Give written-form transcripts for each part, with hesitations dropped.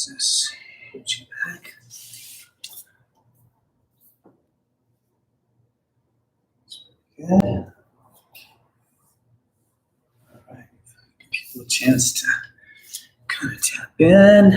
Just put you back. Good. All right. Give people a chance to kind of tap in.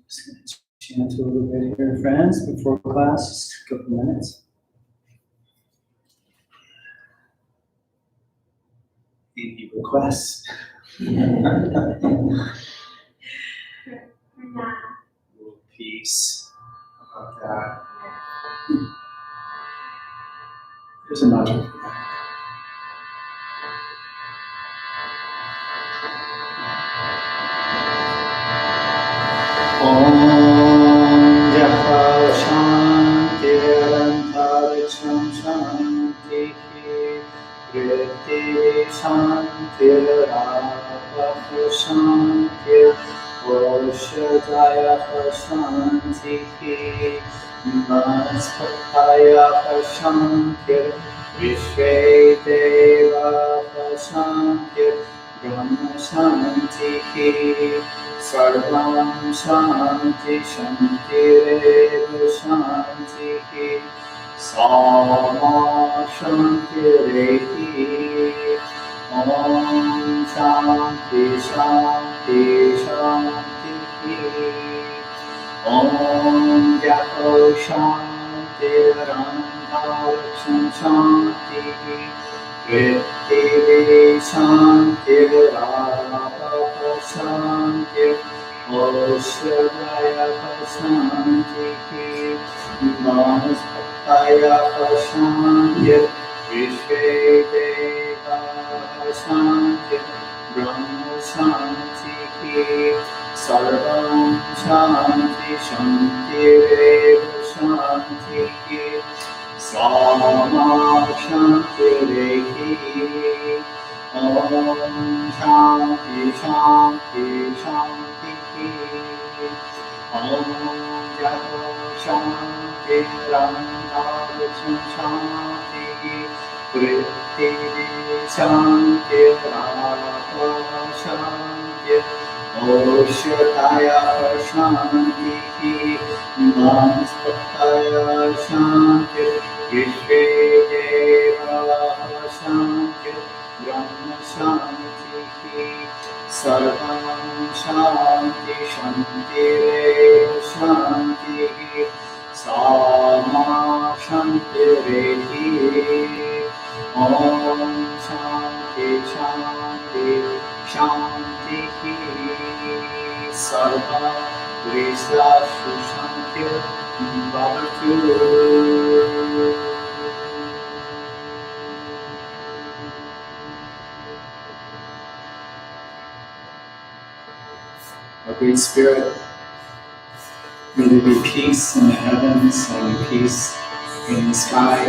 Just going to chant a little bit here, friends, before class, just a couple minutes. Any requests? Peace. How about that? There's a mantra for that. Om Japa Shanti Antariksham Shanti Prithvi Shanti Rapaha Shanti Oshadaya Shanti Vanaspataya Shanti Vishve Deva Shanti Brahma Shanti Sarvam Shanti Shantireva Shanti Sama Shanti Om Shanti Shanti Shanti Om Japo Shanti Rantaraksham Shanti Prithvi Shanti Rapaha Shanti Oshadaya Shanti Vanaspataya Shanti Vishve Deva Shanti Brahma Shanti Sarvam Shanti Shantireva Shanti Sama Shanti Om Shanti Shanti Shanti Om Japo Shanti Rantaraksham Shanti Prithvi Shanti Rapaha Shanti Oshadaya Shanti Vanaspataya Shanti Vishve Deva Shanti Brahma Shanti Sarvam Shanti Shantireva Shanti Sama Shanti Om Shanti Shanti Shanti Sarva Vrista Shanti Bhavatu. Our great spirit, may there be peace in the heavens and peace in the sky.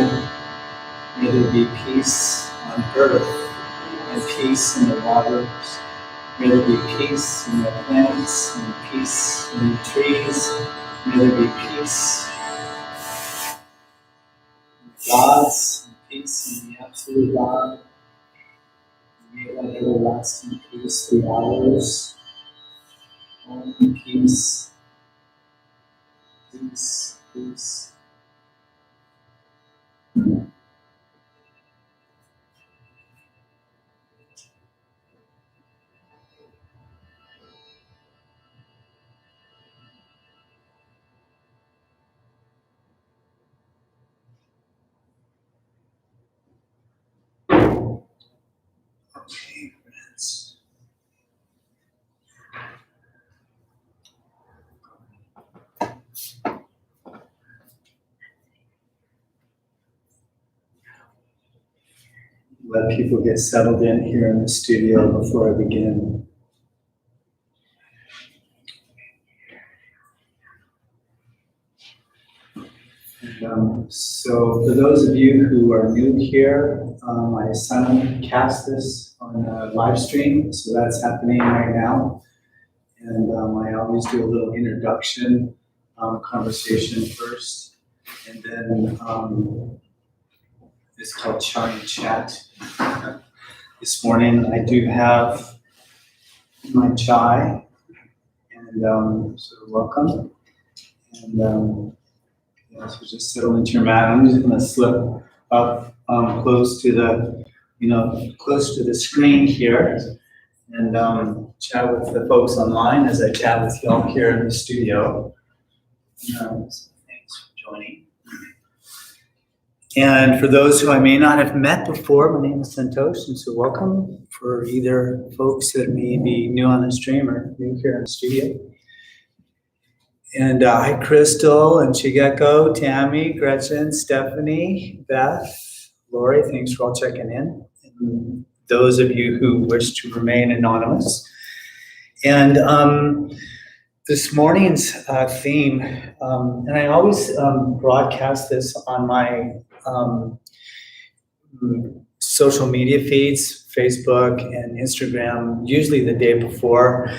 May there be peace on earth and peace in the waters. May there be peace in the plants and peace in the trees. May there be peace in the gods and peace in the absolute God. May that everlasting peace be ours. Only peace, peace, peace. Okay, friends. Let people get settled in here in the studio before I begin. So for those of you who are new here, I simulcast this on a live stream, so that's happening right now. And I always do a little introduction conversation first, and then it's called Chai and Chat. This morning I do have my chai, and so welcome. And so just settle into your mat. I'm just going to slip up close to the screen here, and chat with the folks online as I chat with y'all here in the studio. So thanks for joining. And for those who I may not have met before, my name is Santosh, and so welcome for either folks that may be new on the stream or new here in the studio. And hi, Crystal and Shigeko, Tammy, Gretchen, Stephanie, Beth, Lori, thanks for all checking in. And those of you who wish to remain anonymous. And this morning's theme, and I always broadcast this on my social media feeds, Facebook and Instagram, usually the day before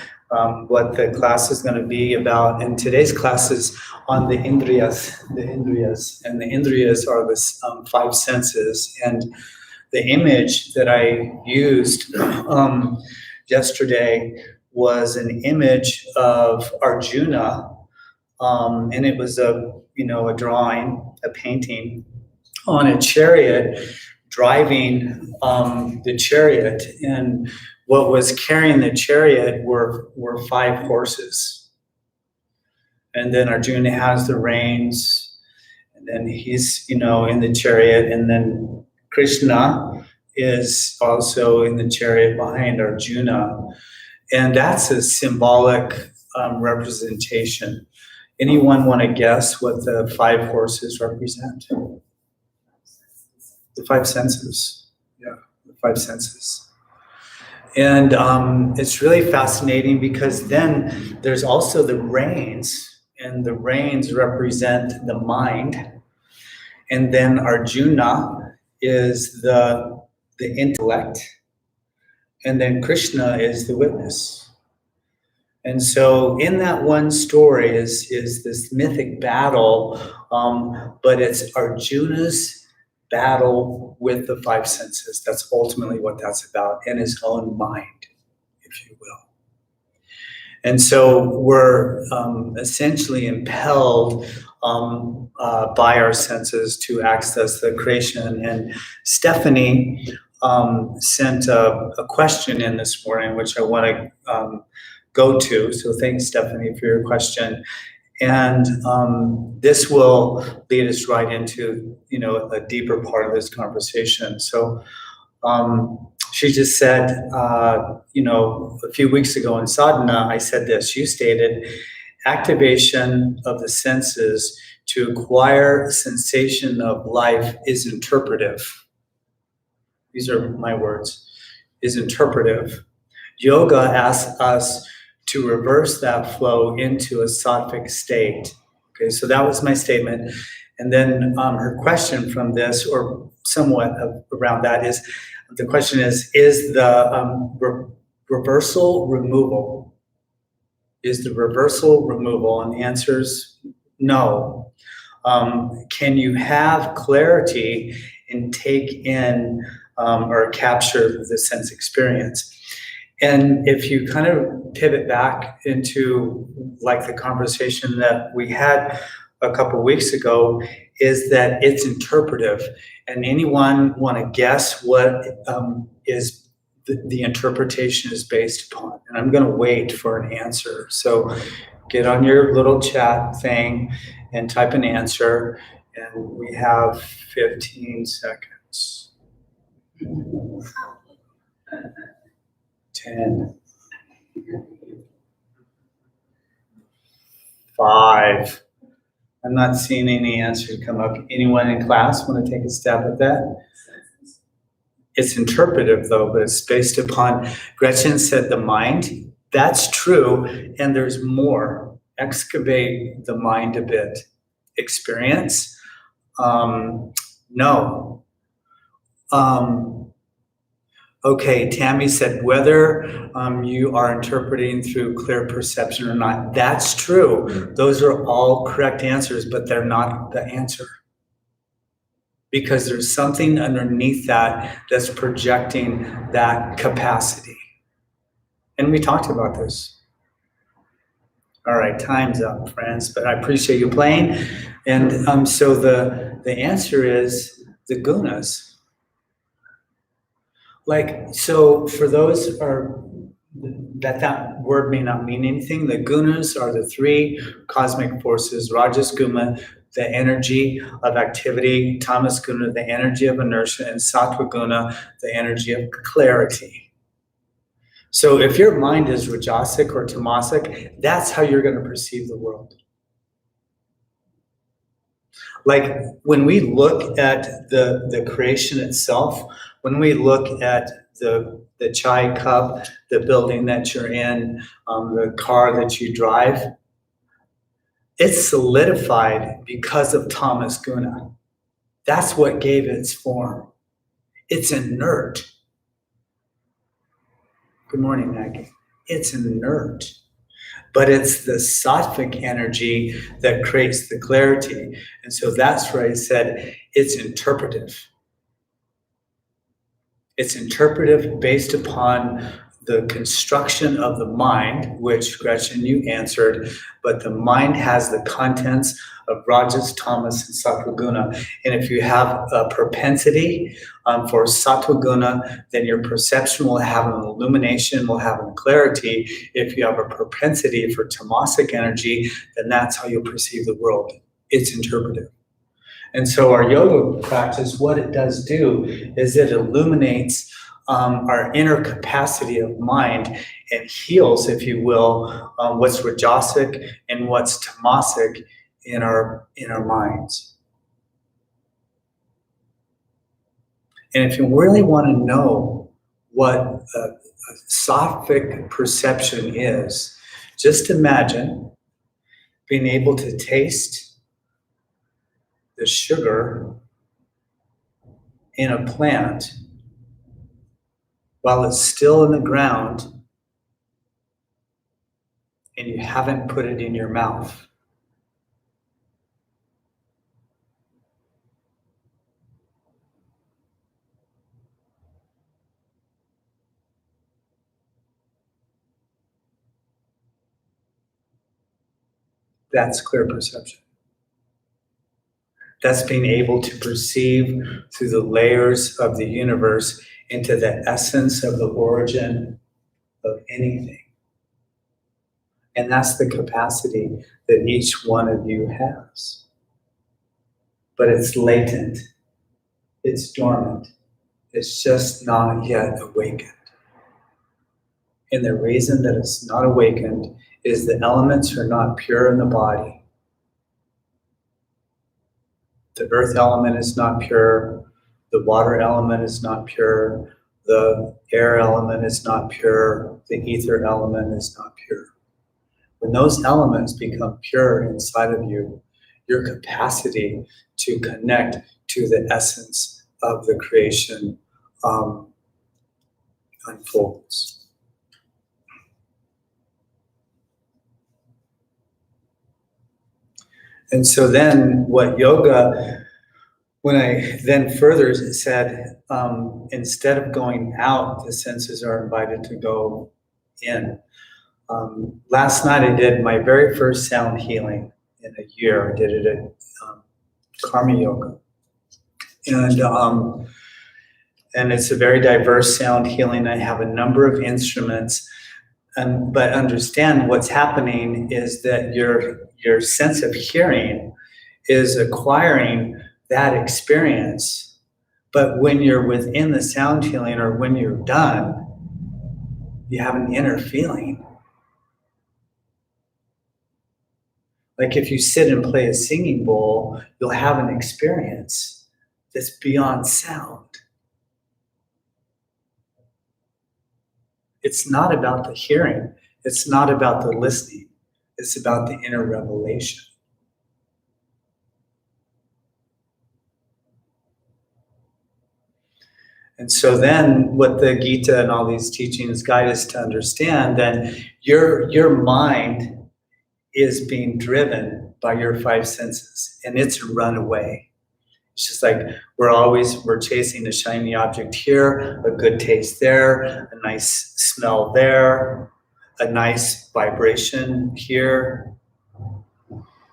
what the class is going to be about. And today's class is on the Indriyas, and the Indriyas are the five senses. And the image that I used yesterday was an image of Arjuna, and it was a drawing, a painting on a chariot, driving the chariot, and what was carrying the chariot were five horses. And then Arjuna has the reins, and then he's in the chariot, and then Krishna is also in the chariot behind Arjuna. And that's a symbolic representation. Anyone want to guess what the five horses represent? The five senses. Yeah, the five senses. And it's really fascinating because then there's also the reins, and the reins represent the mind. And then Arjuna is the intellect. And then Krishna is the witness. And so in that one story is this mythic battle, but it's Arjuna's battle with the five senses. That's ultimately what that's about, in his own mind, if you will. And so we're essentially impelled by our senses to access the creation. And Stephanie sent a question in this morning, which I want to go to. So thanks, Stephanie, for your question. And this will lead us right into, a deeper part of this conversation. So she just said, a few weeks ago in sadhana, I said this. You stated, activation of the senses to acquire sensation of life is interpretive. These are my words, is interpretive. Yoga asks us to reverse that flow into a sattvic state. Okay, so that was my statement. And then her question from this, or somewhat around that, is the question is the reversal removal? Is the reversal removal? And the answer is no. Can you have clarity and take in or capture the sense experience? And if you kind of pivot back into like the conversation that we had a couple of weeks ago, is that it's interpretive. And anyone want to guess what is the interpretation is based upon? And I'm going to wait for an answer. So get on your little chat thing and type an answer. And we have 15 seconds. 10, 5. I'm not seeing any answers come up. Anyone in class want to take a stab at that? It's interpretive though, but it's based upon, Gretchen said the mind. That's true, and there's more. Excavate the mind a bit. Experience? No. Okay, Tammy said whether you are interpreting through clear perception or not. That's true. Those are all correct answers, but they're not the answer. Because there's something underneath that that's projecting that capacity. And we talked about this. All right, time's up, friends, but I appreciate you playing. And so the answer is the gunas. Like, so for those are that word may not mean anything. The gunas are the three cosmic forces: Rajas guna, the energy of activity; Tamas guna, the energy of inertia; and Sattva guna, the energy of clarity. So if your mind is rajasic or tamasic, that's how you're going to perceive the world. Like when we look at the creation itself, when we look at the chai cup, the building that you're in, the car that you drive, it's solidified because of Tamas Guna. That's what gave it its form. It's inert. Good morning, Maggie. It's inert. But it's the sattvic energy that creates the clarity. And so that's where I said it's interpretive. It's interpretive based upon the construction of the mind, which Gretchen, you answered, but the mind has the contents of Rajas, Tamas, and Sattva Guna. And if you have a propensity for Sattva Guna, then your perception will have an illumination, will have a clarity. If you have a propensity for tamasic energy, then that's how you'll perceive the world. It's interpretive. And so our yoga practice, what it does do is it illuminates our inner capacity of mind and heals, if you will, what's rajasic and what's tamasic in our minds. And if you really want to know what a sattvic perception is, just imagine being able to taste the sugar in a plant while it's still in the ground and you haven't put it in your mouth. That's clear perception. That's being able to perceive through the layers of the universe into the essence of the origin of anything. And that's the capacity that each one of you has. But it's latent. It's dormant. It's just not yet awakened. And the reason that it's not awakened is the elements are not pure in the body. The earth element is not pure. The water element is not pure. The air element is not pure. The ether element is not pure. When those elements become pure inside of you, your capacity to connect to the essence of the creation unfolds. And so then what yoga, when I then further said, instead of going out, the senses are invited to go in. Last night I did my very first sound healing in a year. I did it at Karma Yoga. And it's a very diverse sound healing. I have a number of instruments. But understand what's happening is that your sense of hearing is acquiring that experience. But when you're within the sound healing or when you're done, you have an inner feeling. Like if you sit and play a singing bowl, you'll have an experience that's beyond sound. It's not about the hearing. It's not about the listening. It's about the inner revelation. And so then what the Gita and all these teachings guide us to understand, then your mind is being driven by your five senses, and it's a runaway. It's just like we're chasing a shiny object here, a good taste there, a nice smell there, a nice vibration here.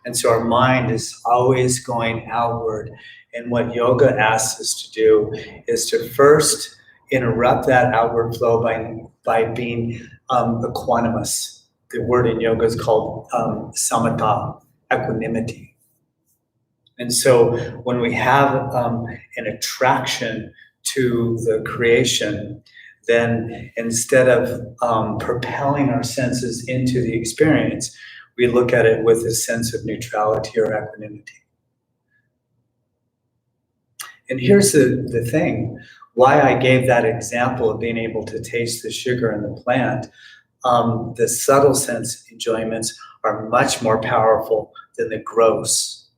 And so our mind is always going outward. And what yoga asks us to do is to first interrupt that outward flow by being equanimous. The word in yoga is called samatha, equanimity. And so when we have an attraction to the creation, then instead of propelling our senses into the experience, we look at it with a sense of neutrality or equanimity. And here's the thing, why I gave that example of being able to taste the sugar in the plant. The subtle sense enjoyments are much more powerful than the gross.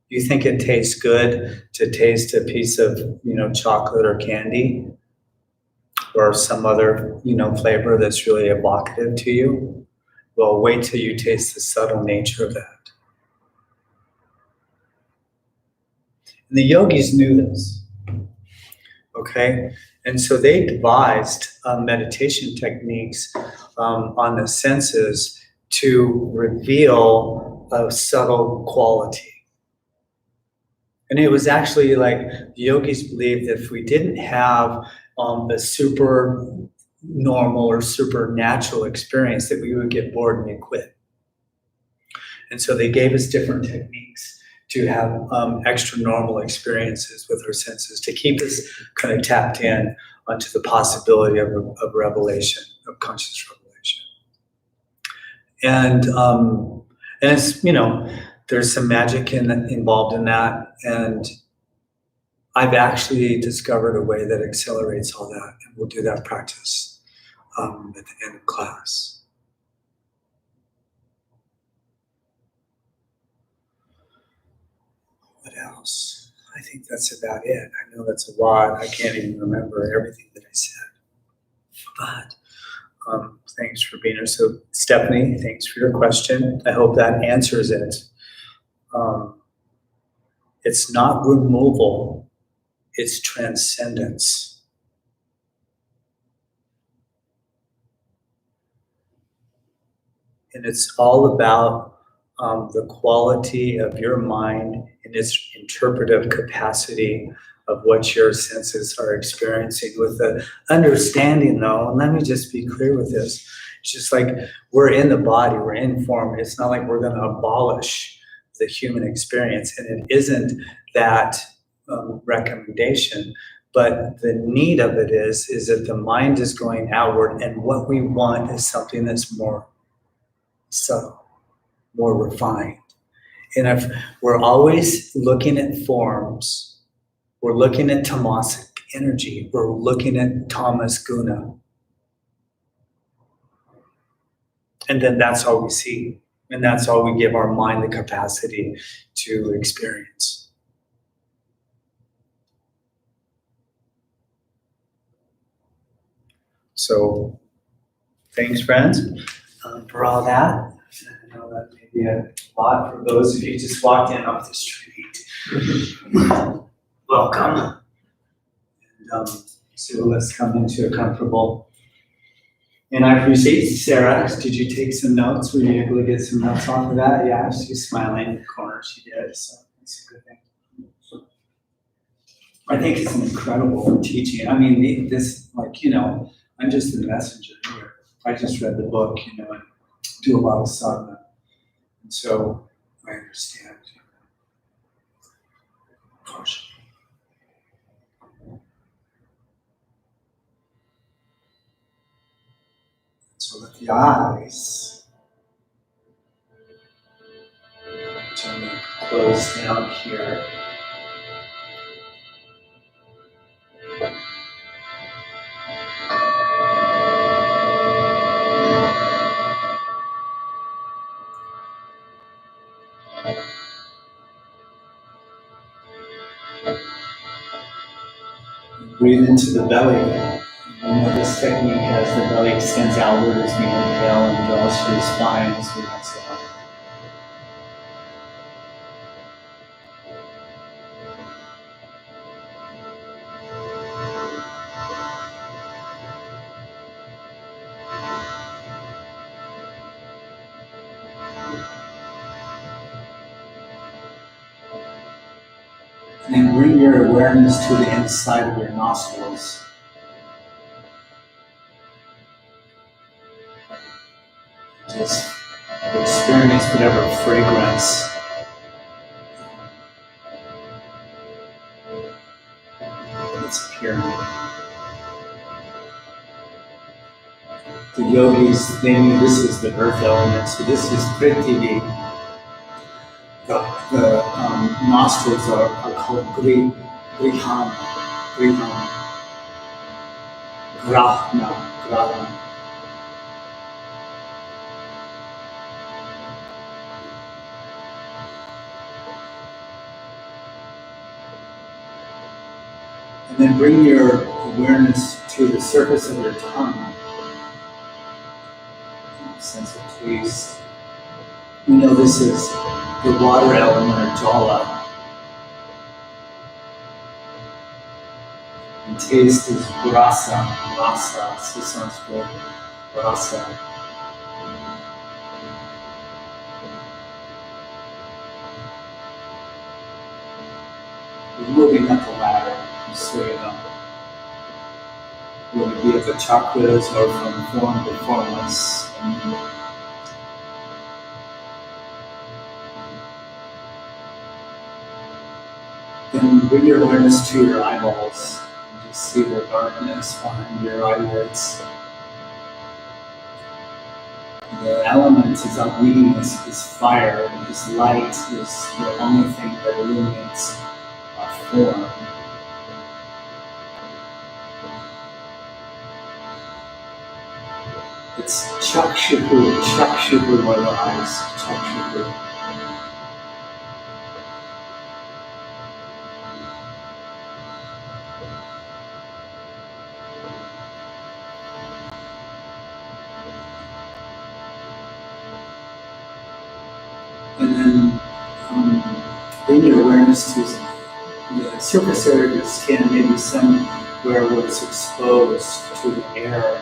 You think it tastes good to taste a piece of, chocolate or candy or some other, flavor that's really evocative to you? Well, wait till you taste the subtle nature of that. And the yogis knew this, okay? And so they devised meditation techniques on the senses to reveal a subtle quality. And it was actually like the yogis believed that if we didn't have a super normal or supernatural experience, that we would get bored and we quit. And so they gave us different techniques to have extra normal experiences with our senses, to keep us kind of tapped in onto the possibility of revelation, of conscious revelation. And it's, there's some magic involved in that. And I've actually discovered a way that accelerates all that. And we'll do that practice at the end of class. What else? I think that's about it. I know that's a lot. I can't even remember everything that I said. But thanks for being here. So Stephanie, thanks for your question. I hope that answers it. It's not removal, it's transcendence. And it's all about the quality of your mind and its interpretive capacity of what your senses are experiencing, with the understanding, though, and let me just be clear with this, it's just like we're in the body, we're in form. It's not like we're going to abolish the human experience, and it isn't that recommendation, but the need of it is that the mind is going outward, and what we want is something that's more subtle, more refined. And if we're always looking at forms, we're looking at tamasic energy, we're looking at tamas guna, and then that's all we see, and that's all we give our mind the capacity to experience. So thanks, friends, for all that. I know that may be a lot for those of you who just walked in off the street. Welcome. And so let's come into a comfortable. And I appreciate Sarah. Did you take some notes? Were you able to get some notes off of that? Yeah, she's smiling in the corner. She did. So that's a good thing. I think it's an incredible teaching. I mean, this, I'm just the messenger here. I just read the book, and do a lot of sadhana. And so I understand. Caution. So let the eyes gently close down here. Breathe into the belly. This technique as the belly extends outward as we inhale and draws through the spine as we exhale. And then bring your awareness to the inside of your nostrils. Just experience whatever fragrance that's appearing. The yogis, they knew this is the earth element, so this is Prithvi. The nostrils are called Griham, Grahna. And then bring your awareness to the surface of your tongue. Sense of taste. You know this is the water element or jala. And taste is rasa, so sounds good. Rasa. We're moving up the ladder, just so you know. Whether it be at the chakras or from form to formless. Then bring your awareness to your eyeballs. Just see the darkness behind your eyelids. The element is Agni, is fire, is light, is the only thing that illuminates form. It's chakshuhu are the eyes, chakshuhu. And then bring your awareness to the surface area of your skin, maybe somewhere where it's exposed to the air.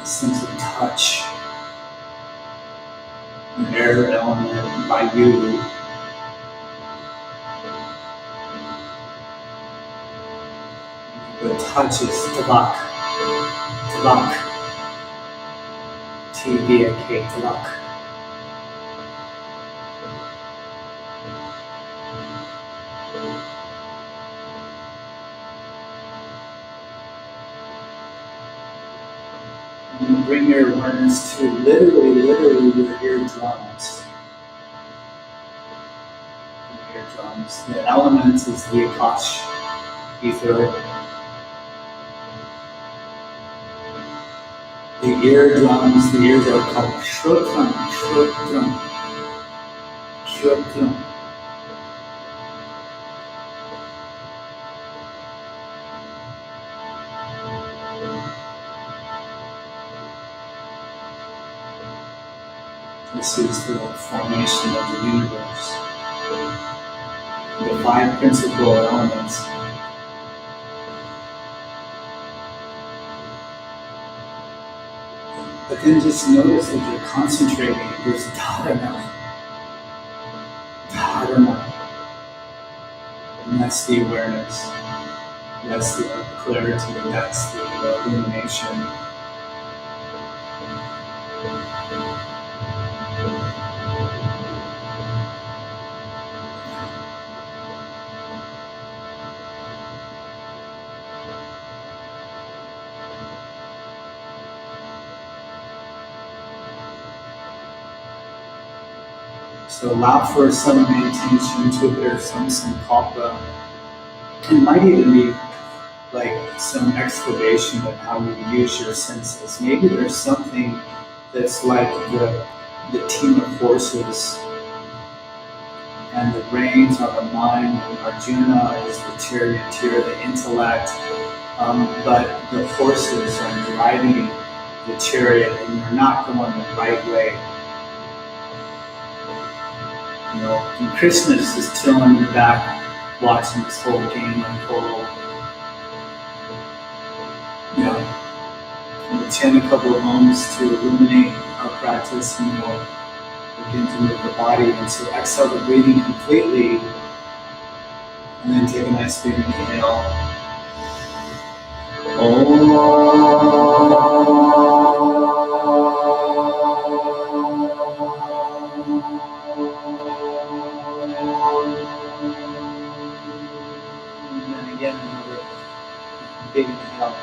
Sense of touch, an air element by you. The touch is tabak, T-B-A-K, tabak. And bring your awareness to literally your eardrums. The element is the akash, ether. The eardrums, the ears are called shrotam. This is the formation of the universe. The 5 principal elements. But then just notice that you're concentrating. There's dharana. And that's the awareness. That's the clarity. That's the illumination. So allow for some intention to appear, some kalpa. It might even be like some excavation of how you use your senses. Maybe there's something that's like the team of horses, and the reins are the mind, and Arjuna is the charioteer, the intellect, but the horses are driving the chariot, and you're not going the right way. You know, and Krishna's just chilling in the back, watching this whole game unfold. You know, we'll chant a couple of moments to illuminate our practice, and we'll begin to move the body. And so exhale the breathing completely, and then take a nice big inhale. And then again, another big inhale.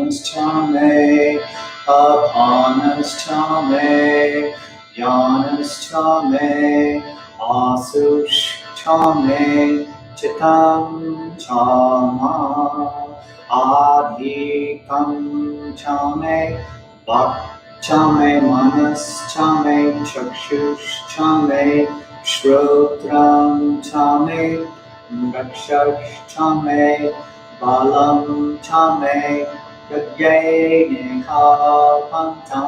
Chame, Apanas Chame, Yanas Chame, Asush Chame, Chitam Chama, Adhikam Chame, Bak Chame, Manas Chame, Chakshush Chame, Shrotram Chame, Rakshash Chame, Balam Chame, Yajne Kapanta.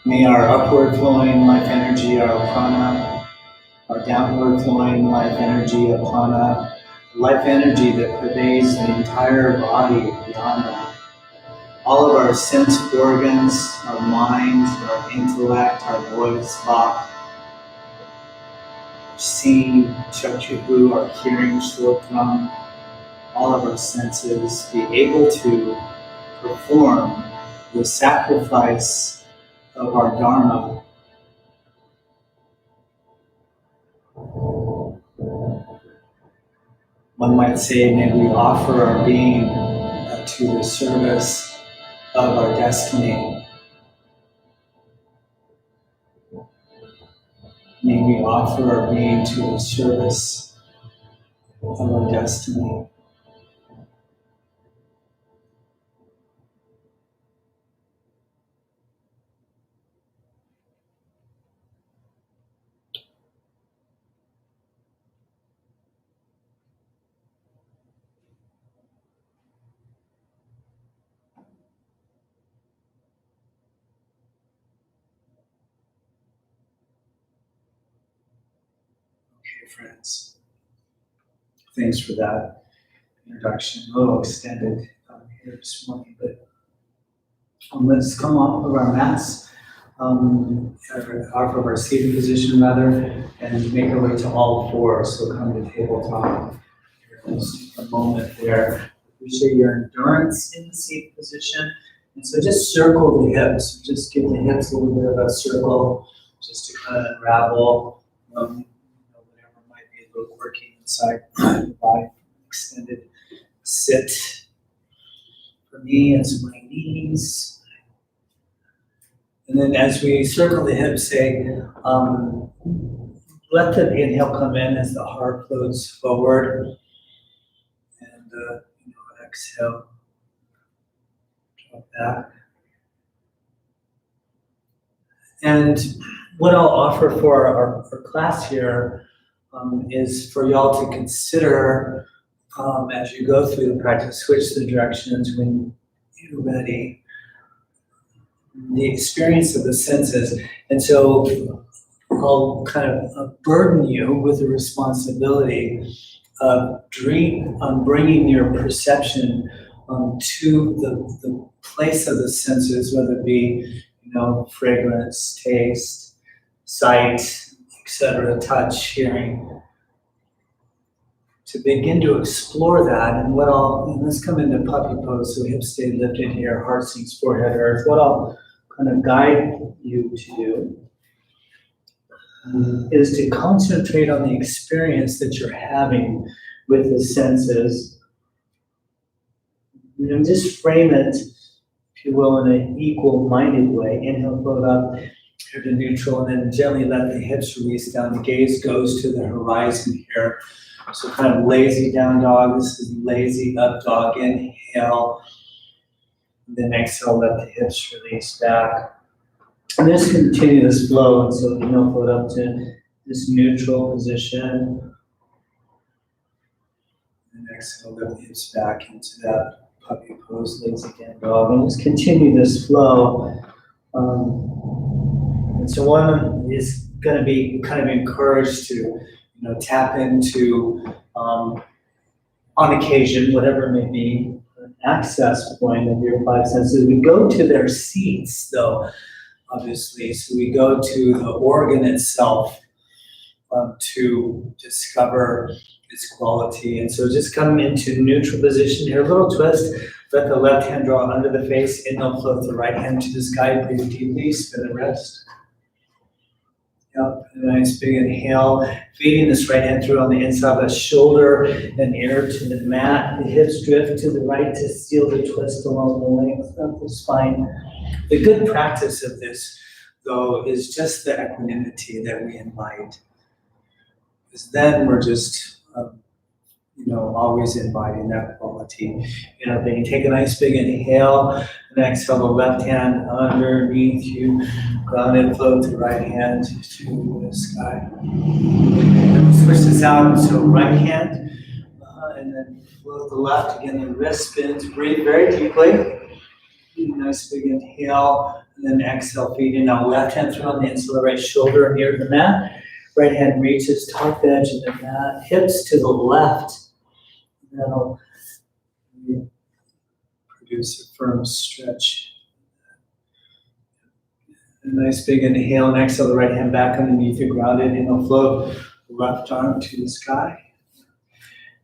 May our upward flowing life energy, our prana, our downward flowing life energy, apana, life energy that pervades the entire body, dhyana, all of our sense organs, our mind, our intellect, our voice, thought, seeing, chakshuhu, our hearing, shrotram, all of our senses, be able to perform the sacrifice of our dharma. One might say, may we offer our being to the service of our destiny. May we offer our being to the service of our destiny. Okay, friends. Thanks for that introduction. A little extended here this morning, but let's come off of our mats, off of our seated position rather, and make our way to all fours. So come to tabletop. Just take a moment there. Appreciate your endurance in the seated position. And so just circle the hips. Just give the hips a little bit of a circle, just to kind of unravel whatever might be a little quirky inside the body. Extended sit for me and so my knees. And then as we circle the hips, say, let the inhale come in as the heart floats forward. And exhale, drop back. And what I'll offer for our class here is for y'all to consider as you go through the practice, switch the directions when you're ready. The experience of the senses. And so I'll kind of burden you with the responsibility of bringing your perception to the place of the senses, whether it be, fragrance, taste, sight, etc., touch, hearing, to begin to explore that. And let's come into puppy pose, so hips stay lifted here, heart sinks, forehead earth. What I'll kind of guide you to do is to concentrate on the experience that you're having with the senses, And just frame it, if you will, in an equal-minded way. Inhale, float up here to neutral, and then gently let the hips release down. The gaze goes to the horizon here. So kind of lazy down dog. This is lazy up dog. Inhale, and then exhale, let the hips release back. And just continue this flow. And so inhale, float up to this neutral position. And exhale, let the hips back into that puppy pose, lazy down dog. And just continue this flow. And so one is going to be kind of encouraged to, tap into, on occasion, whatever it may be, an access point of your five senses. We go to their seats, though, obviously. So we go to the organ itself to discover its quality. And so just come into neutral position here, a little twist. Let the left hand draw under the face. Inhale, float the right hand to the sky. Breathe deeply, spin and rest. Yep, a nice big inhale. Feeding this right hand through on the inside of the shoulder and ear to the mat. The hips drift to the right to seal the twist along the length of the spine. The good practice of this, though, is just the equanimity that we invite. Because then we're just, always inviting that quality. Then you take a nice big inhale and exhale the left hand underneath you. Ground and float the right hand to the sky. And we'll switch this out. So right hand, and then float the left. Again, the wrist spins. Breathe very deeply. Nice big inhale, and then exhale, feeding. Now left hand through on the inside of the right shoulder near the mat. Right hand reaches top edge of the mat. Hips to the left. That'll produce a firm stretch. A nice big inhale and exhale, the right hand back underneath you, grounded. Inhale, float the left arm to the sky.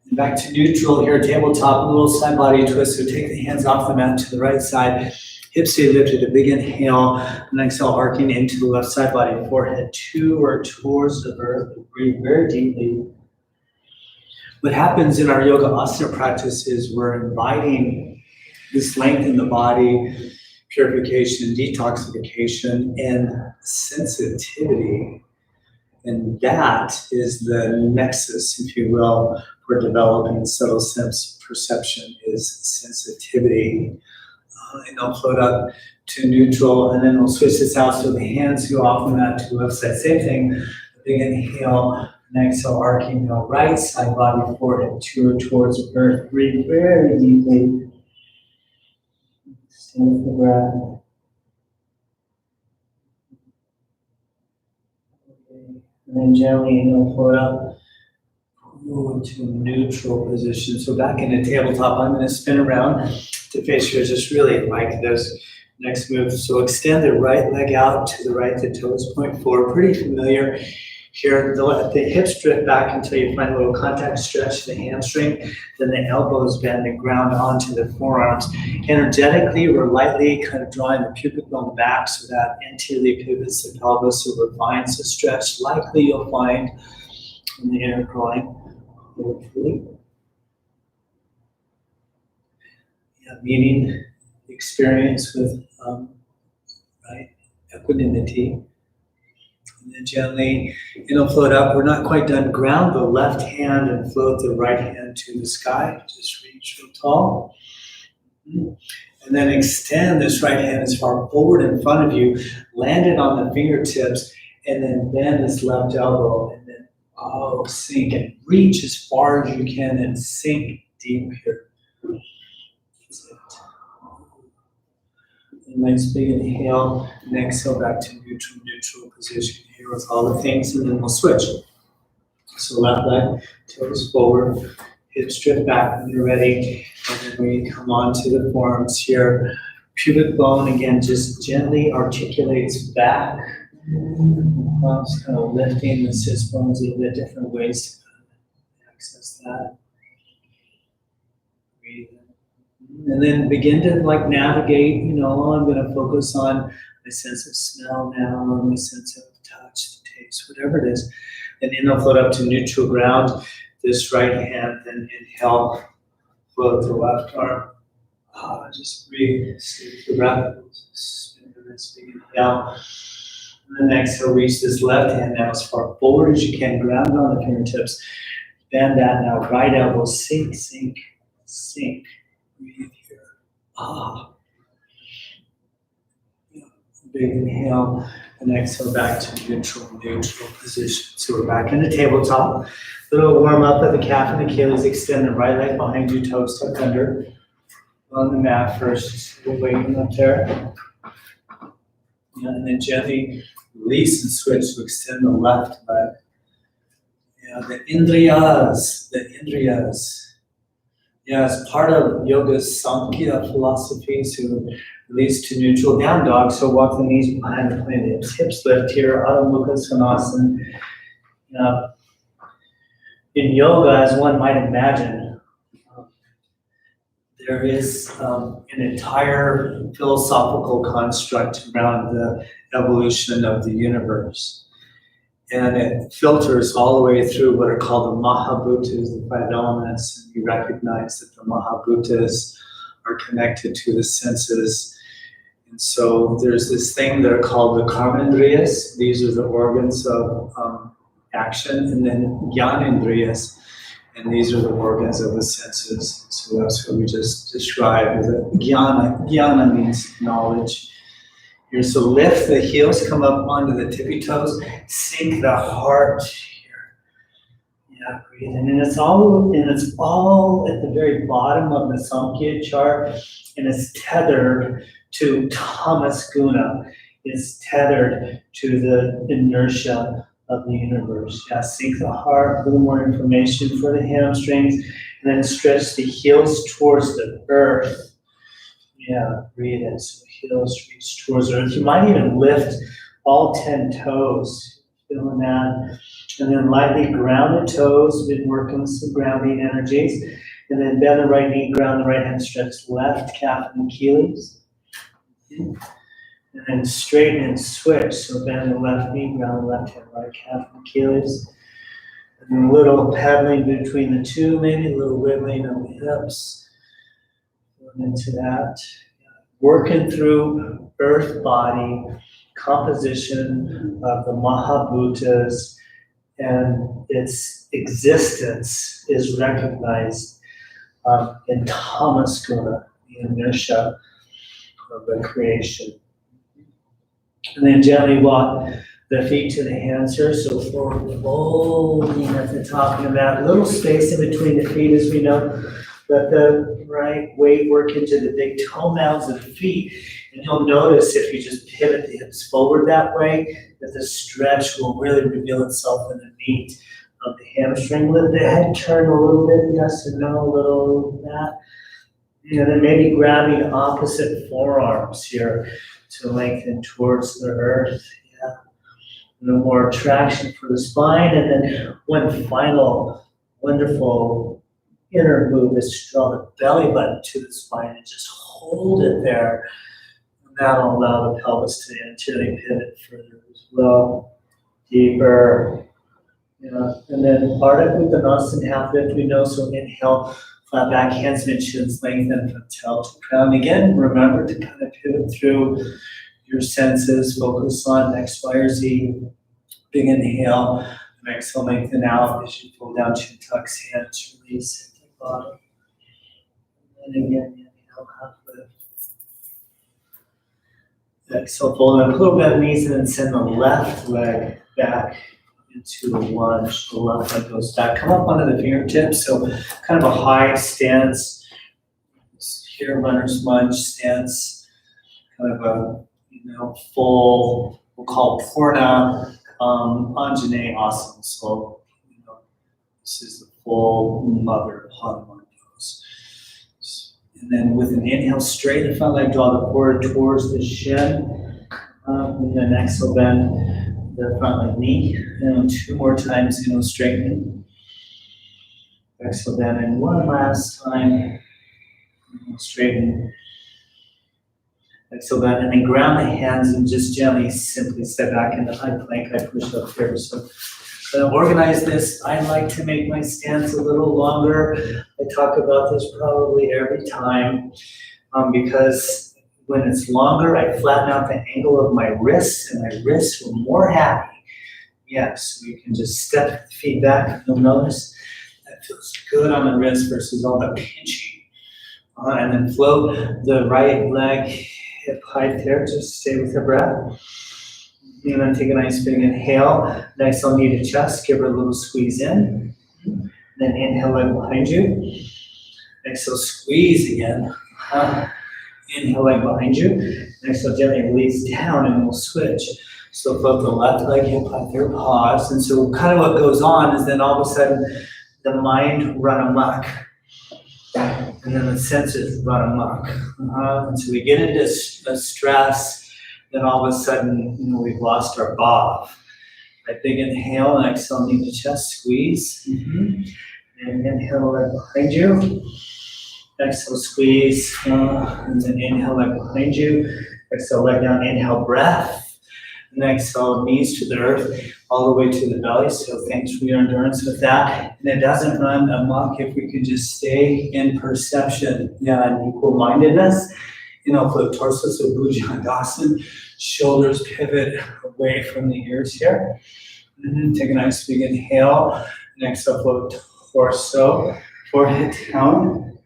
And back to neutral here, tabletop, a little side body twist. So take the hands off the mat to the right side. Hips stay lifted, a big inhale, and exhale, arcing into the left side body, forehead to or towards the earth. Breathe very deeply. What happens in our yoga asana practice is we're inviting this length in the body, purification, detoxification, and sensitivity. And that is the nexus, if you will, for developing subtle sense perception is sensitivity. And I'll float up to neutral, and then we'll switch this out so the hands go off the mat to the left side. Same thing, a big inhale, and exhale, arcing the right side body, forehead to or towards earth. Breathe very deeply. Stay with the breath. Okay. And then gently inhale, float up. Move into neutral position. So back in the tabletop, I'm going to spin around to face you. Just really like this next move. So extend the right leg out to the right, the toes point forward. Pretty familiar here. The hips drift back until you find a little contact stretch to the hamstring. Then the elbows bend and ground onto the forearms. Energetically, we're lightly kind of drawing the pubic bone back so that anteriorly pivots the pelvis, so refines the stretch. Likely you'll find in the inner groin. Hopefully. Meeting experience with equanimity. And then gently, float up. We're not quite done. Ground the left hand and float the right hand to the sky. Just reach real tall. And then extend this right hand as far forward in front of you. Land it on the fingertips, and then bend this left elbow. And then, sink and reach as far as you can and sink deep here. A nice big inhale, and exhale back to neutral position here with all the things, and then we'll switch. So left leg, toes forward, hips drift back when you're ready, and then we come on to the forearms here. Pubic bone, again, just gently articulates back. Just kind of lifting the sits bones a little bit different ways to access that. Breathe in. And then begin to navigate, I'm going to focus on my sense of smell now, or my sense of touch, taste, whatever it is. And inhale, float up to neutral ground, this right hand, then inhale, float the left arm Just breathe, sleep the breath. Spin the wrist, big inhale. And then exhale, reach this left hand now as far forward as you can. Ground on the fingertips. Bend that now. Right elbow, sink, sink, sink. Breathe here. Yeah. Big inhale. And exhale back to neutral position. So we're back in the tabletop. Little warm up of the calf and Achilles. Extend the right leg behind you, toes tucked under. On the mat first, we're waiting up there. Yeah, and then gently release and switch to extend the left leg. Yeah, the Indriyas. Yeah, as part of yoga's Samkhya philosophy to release to neutral down dog. So walk the knees behind the planted hips. Hips lift here, Adho Mukha Svanasana. In yoga, as one might imagine, there is an entire philosophical construct around the evolution of the universe. And it filters all the way through what are called the Mahabhutas, the five elements. And we recognize that the Mahabhutas are connected to the senses. And so there's this thing that are called the Karmendriyas. These are the organs of action. And then Jnanendriyas. And these are the organs of the senses. So that's what we just described. Jnana. Jnana means knowledge. Here, so lift the heels, come up onto the tippy toes, sink the heart here. Yeah, breathe in. And it's all at the very bottom of the Samkhya chart, and it's tethered to tamas guna. It's tethered to the inertia of the universe. Yeah, sink the heart, a little more information for the hamstrings, and then stretch the heels towards the earth. Yeah, breathe in. So heels reach towards earth. You might even lift all 10 toes, feeling that. And then lightly ground the toes. We've been working with some grounding energies. And then bend the right knee, ground the right hand, stretch left calf and Achilles. And then straighten and switch. So bend the left knee, ground the left hand, right calf and Achilles. And then a little paddling between the two, maybe a little wiggling of the hips. Into that, working through earth body composition of the Mahabhutas, and its existence is recognized in tamas guna, the inertia of the creation. And then gently walk the feet to the hands here, so forward folding at the top of the mat, little space in between the feet, as we know. Let the right weight work into the big toe mounds of the feet. And you'll notice if you just pivot the hips forward that way, that the stretch will really reveal itself in the meat of the hamstring. Let the head turn a little bit, yes or no, a little that. And then maybe grabbing opposite forearms here to lengthen towards the earth. Yeah. A little more traction for the spine. And then one final wonderful inner move is to draw the belly button to the spine and just hold it there. And that'll allow the pelvis to anteriorly pivot further as well. Deeper. Yeah. And then Ardha Uttanasana, half lift, we know, so inhale, flat back, hands and chins lengthen from tail to crown. Again, remember to kind of pivot through your senses, focus on X, Y, or Z. Big inhale, and exhale, lengthen out as you pull down, chin tucks, hands release. Bottom. And again, inhale, half lift. Exhale, fold up a little bit, knees, and then send the left leg back into a lunge. The left leg goes back. Come up onto the fingertips, so kind of a high stance. Here, runner's lunge stance. Kind of a, full, we'll call Purna Anjaneyasana. Asana. So, this is the full mother Hanuman pose. And then with an inhale, straighten the front leg, draw the forward towards the shin. And then exhale, bend the front leg knee. And 2 more times, straighten. Exhale, bend, and one last time. Straighten. Exhale, bend, and then ground the hands and just gently, simply step back into high plank. I push up here. So organize this. I like to make my stance a little longer. I talk about this probably every time. because when it's longer, I flatten out the angle of my wrists, and my wrists were more happy. Yes, we can just step the feet back. You'll notice that feels good on the wrist versus all the pinching. And then float the right leg hip height there. Just stay with the breath. And then take a nice big inhale. Nice on knee to chest. Give her a little squeeze in. Then inhale leg behind you. Exhale, squeeze again. Inhale leg behind you. Exhale, gently release down, and we'll switch. So float the left leg hip height there. Pause. And so kind of what goes on is then all of a sudden the mind run amok. And then the senses run amok. And so we get into a stress, then all of a sudden, we've lost our bob. Right, big inhale and exhale, knee to chest, squeeze. And inhale leg behind you. Exhale, squeeze. And then inhale leg behind you. Exhale, leg down, inhale, breath. And exhale, knees to the earth, all the way to the belly. So thanks for your endurance with that. And it doesn't run amok if we can just stay in perception, and equal-mindedness. Flip torso, so Bhujangasana, shoulders pivot away from the ears here. And take a nice big inhale. And exhale, float torso, forehead down.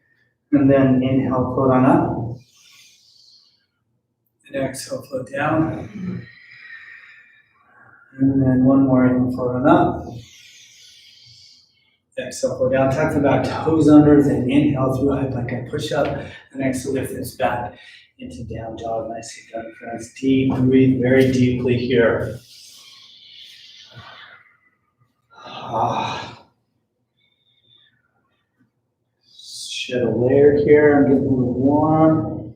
And then inhale, float on up. And exhale, float down. And then one more, inhale, float on up. Exhale, float down, tuck the back toes under, then inhale through it like a push-up, and exhale, lift this back into down dog. Nicely done, friends. Deep, breathe very deeply here. Shed a layer here and get a little warm.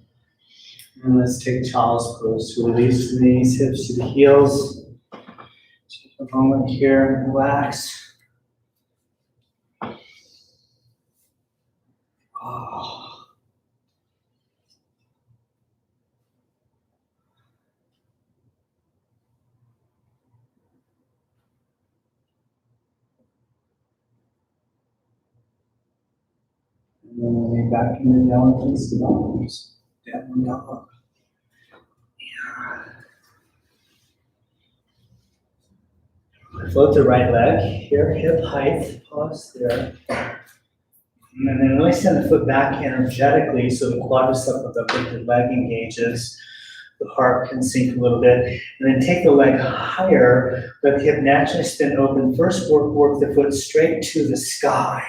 And let's take child's pose. So release the knees, hips to the heels. Take a moment here and relax. And then we'll be back in the down facing dog. Down dog. Float the right leg here, hip height, pause there. And then really send the foot back energetically so the quadricep of the lifted leg engages. The heart can sink a little bit. And then take the leg higher, let the hip naturally spin open. First work the foot straight to the sky.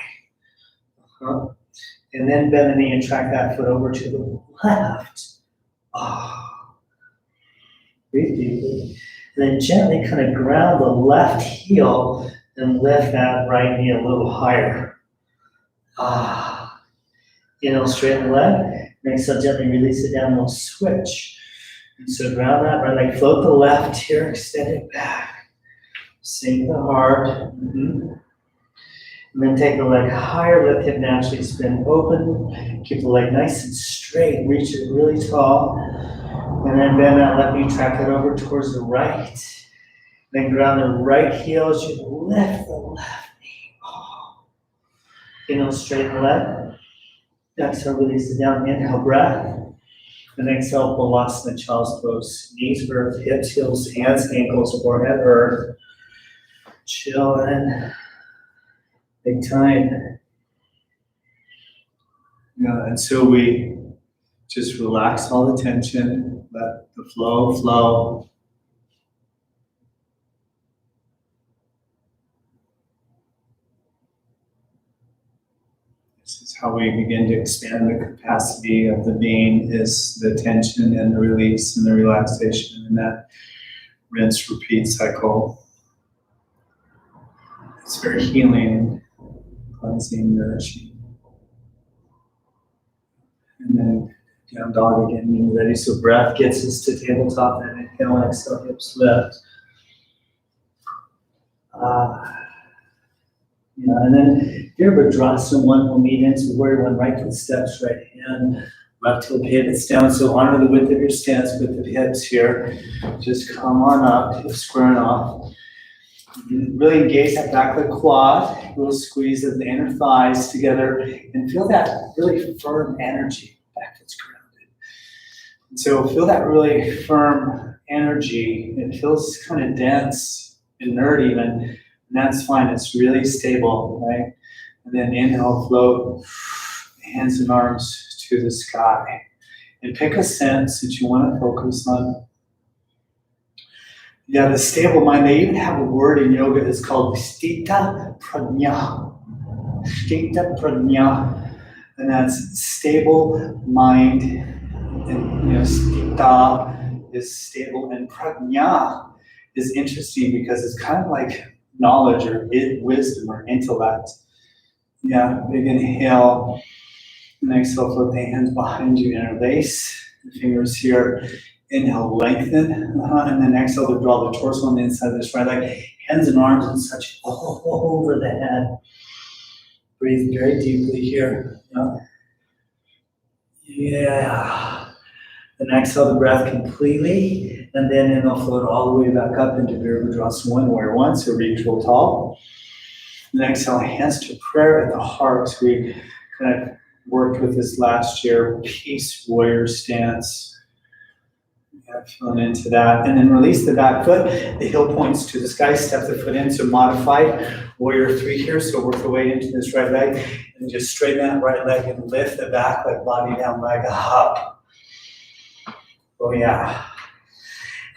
And then bend the knee and track that foot over to the left. Breathe deeply. And then gently kind of ground the left heel and lift that right knee a little higher. Inhale, straighten the leg. Exhale, gently release it down. We'll switch. And so ground that right leg. Float the left here, extend it back. Sink the heart. And then take the leg higher, let the hip naturally spin open. Keep the leg nice and straight, reach it really tall. And then bend that left knee, track it over towards the right. Then ground the right heel as you lift the left knee. Inhale, straighten the leg. Exhale, release it down. Inhale, breath. And exhale, Balasana, child's pose. Knees, earth, hips, heels, hands, ankles, forehead, earth. Chill in. Big time. And so we just relax all the tension, let the flow flow. This is how we begin to expand the capacity of the being, is the tension and the release and the relaxation, and that rinse, repeat cycle. It's very healing, cleansing, nourishing. And then down dog again, when you're ready. So breath gets us to tabletop, and inhale, exhale, hips lift. And then Virabhadrasana, one will meet into warrior one, right foot steps, right hand, left heel pivots down. So honor the width of your stance, width of hips here. Just come on up, hips squaring off. Really engage that back leg quad, a little squeeze of the inner thighs together, and feel that really firm energy. Back foot's grounded. So feel that really firm energy. It feels kind of dense, inert even, and that's fine. It's really stable, right? And then inhale, float, hands and arms to the sky. And pick a sense that you want to focus on. Yeah, the stable mind, they even have a word in yoga, it's called Sthita Prajna. Sthita Prajna. And that's stable mind. And Sthita is stable, and Prajna is interesting because it's kind of like knowledge or wisdom or intellect. Yeah, big inhale. And exhale, float the hands behind you, interlace the fingers here. Inhale, lengthen, and then exhale to draw the torso on the inside of this right leg. Hands and arms and such all over the head. Breathe very deeply here. Yeah. Then exhale the breath completely, and then inhale, float all the way back up into Virabhadrasana, warrior one, so reach real tall. Then exhale, hands to prayer at the heart. So we kind of worked with this last year, peace warrior stance. Yeah, feeling into that. And then release the back foot. The heel points to the sky. Step the foot in. So modified warrior three here. So work the way into this right leg. And just straighten that right leg and lift the back leg, body down, leg up. Oh yeah.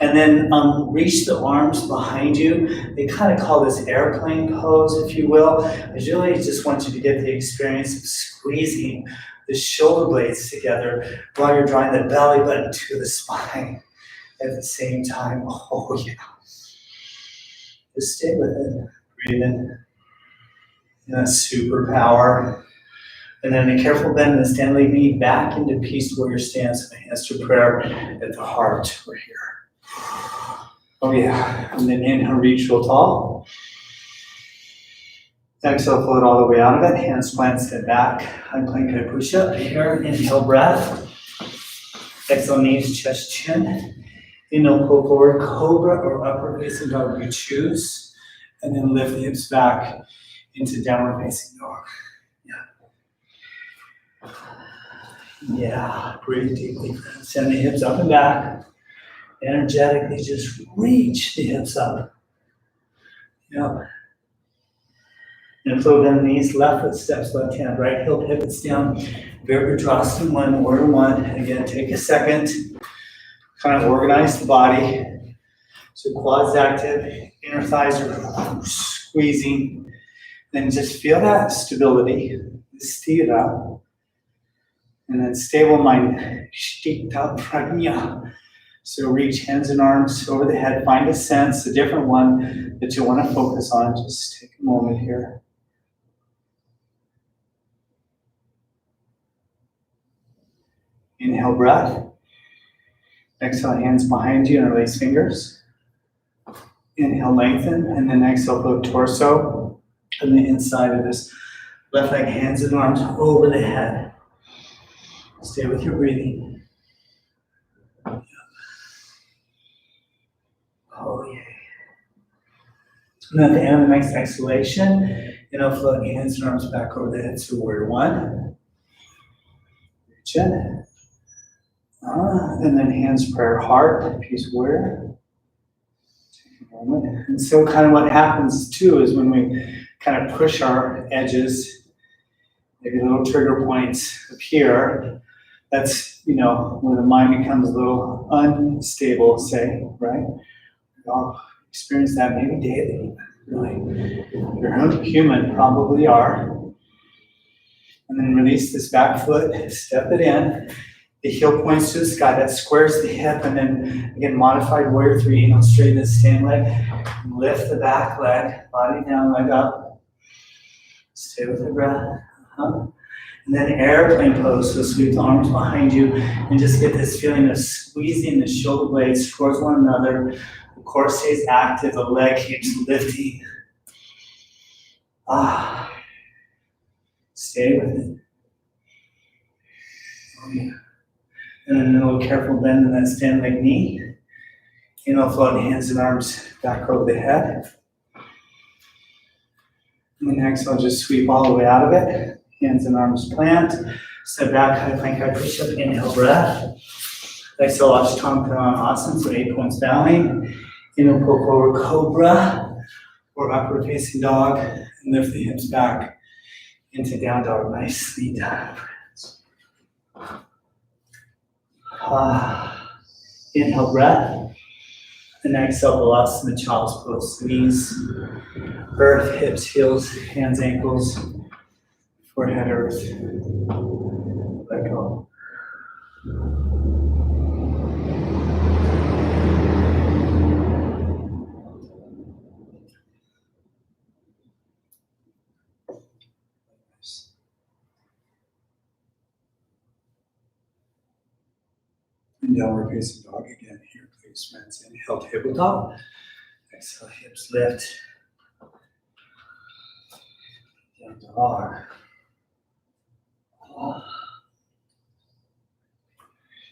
And then reach the arms behind you. They kind of call this airplane pose, if you will. I really just want you to get the experience of squeezing the shoulder blades together while you're drawing the belly button to the spine at the same time. Oh yeah. Just stay with it. Breathe in. Yeah, superpower. And then a careful bend in the standing knee back into peace warrior stance and hands to prayer at the heart. We're here. Oh yeah. And then inhale, reach real tall. Exhale, float all the way out of it. Hands plant, step back. High plank, high push up. Here, inhale, breath. Exhale, knees, chest, chin. Inhale, pull forward, cobra or upward facing dog, you choose. And then lift the hips back into downward facing dog. Yeah, breathe deeply. Send the hips up and back. Energetically, just reach the hips up. Yeah. And float down the knees, left foot steps, left hand, right heel pivots down. Virabhadrasana one, warrior one. Again, take a second. Kind of organize the body. So quads active, inner thighs are squeezing. Then just feel that stability, sthira. And then stable mind, sthita prajna. So reach hands and arms over the head. Find a sense, a different one that you want to focus on. Just take a moment here. Inhale, breath. Exhale, hands behind you, interlace fingers. Inhale, lengthen, and then exhale, float torso and the inside of this left leg, hands and arms over the head. Stay with your breathing. Oh, yeah. And at the end of the next exhalation, float hands and arms back over the head to warrior one. Reach in. And then hands, prayer, heart, peace, warrior. Take a moment. And so kind of what happens too is when we kind of push our edges, maybe little trigger points appear. That's, when the mind becomes a little unstable, say, right? We all experience that maybe daily, really. You're human, probably are. And then release this back foot, step it in. The heel points to the sky, that squares the hip, and then again, modified warrior three, straighten the stand leg, lift the back leg, body down, leg up. Stay with the breath. And then airplane pose, so sweep the arms behind you and just get this feeling of squeezing the shoulder blades towards one another. The core stays active, the leg keeps lifting. Stay with it. Oh yeah. And then a little careful bend in that stand leg knee. Float hands and arms back over the head. And then exhale, just sweep all the way out of it. Hands and arms plant. Step back, high plank, high push up. Inhale, breath. Exhale, Ashtanga, so 8 points bowing. Inhale, pull forward, Cobra, or upward facing dog, and lift the hips back into down dog. Nicely done. Inhale, breath, and exhale, Balasana, child's pose. Knees, earth, hips, heels, hands, ankles, forehead, earth. Let go. And downward facing dog again here, please, friends. Inhale, tabletop. Exhale, hips lift. Down dog.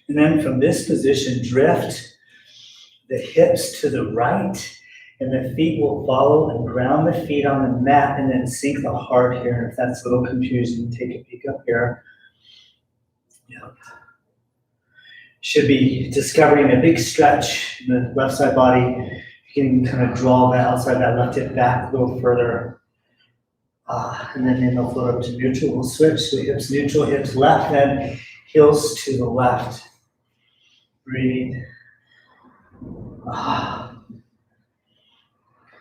And then from this position, drift the hips to the right, and the feet will follow and ground the feet on the mat, and then sink the heart here. If that's a little confusing, take a peek up here. Yeah. Should be discovering a big stretch in the left side body. You can kind of draw that outside that left hip back a little further. And then inhale, float up to neutral. We'll switch. So hips neutral, hips left, and heels to the left. Breathe.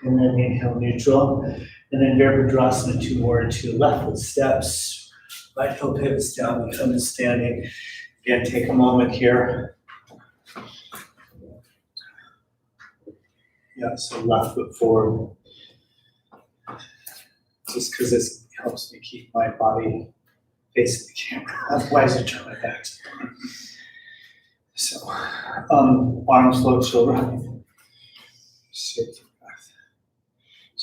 And then inhale, neutral. And then Virabhadrasana, 2 more, 2 left foot steps. Right heel pivots down, become a standing. Again, take a moment here. Yeah, so left foot forward. Just because this helps me keep my body facing the camera. Otherwise, I turn my back. So, arms float, shoulder height. So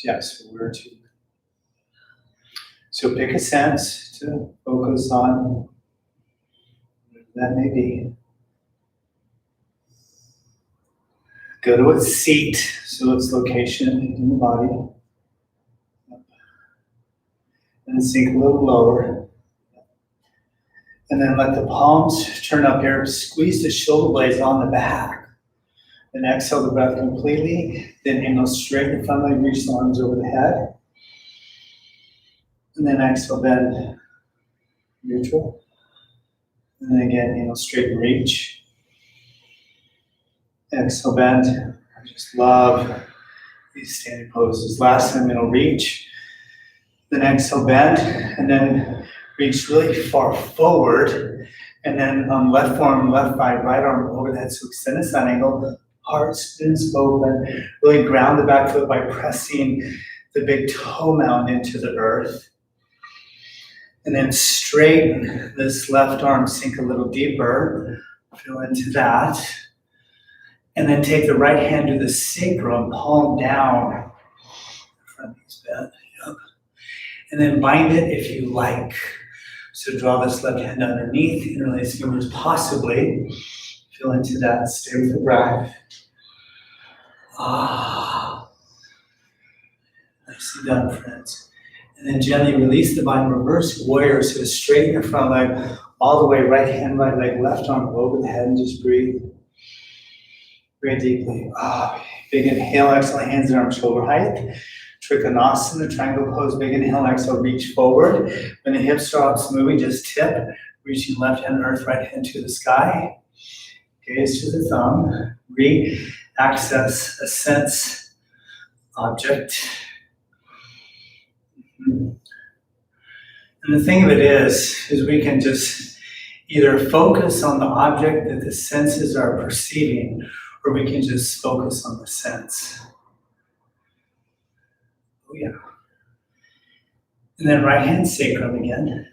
yeah, so we're to. So pick a sense to focus on. Whatever that may be. Go to its seat, so its location in the body. And sink a little lower. And then let the palms turn up here. Squeeze the shoulder blades on the back. Then exhale the breath completely. Then inhale, straighten the front leg, reach the arms over the head. And then exhale, bend, neutral. And then again, inhale, straighten, reach. Exhale, bend. I just love these standing poses. Last time, inhale, reach. Then exhale, bend, and then reach really far forward. And then left forearm, left thigh, right arm over the head. So extend the side angle. Heart spins open. Really ground the back foot by pressing the big toe mound into the earth. And then straighten this left arm, sink a little deeper. Feel into that. And then take the right hand to the sacrum, palm down. Front knee's bent. Yep. And then bind it if you like. So draw this left hand underneath, interlace fingers possibly. Feel into that, stay with the breath. Nicely done, friends. And then gently release the bind, reverse warrior. So straighten your front leg all the way, right hand, right leg, left arm over the head, and just breathe. Breathe deeply. Big inhale, exhale, hands and arms shoulder height. Trikonasana, triangle pose, big inhale, exhale, reach forward. When the hip stops moving, just tip, reaching left hand earth, right hand to the sky. Gaze to the thumb. Re-access a sense object. And the thing of it is we can just either focus on the object that the senses are perceiving, or we can just focus on the sense. Oh yeah. And then right hand sacrum again.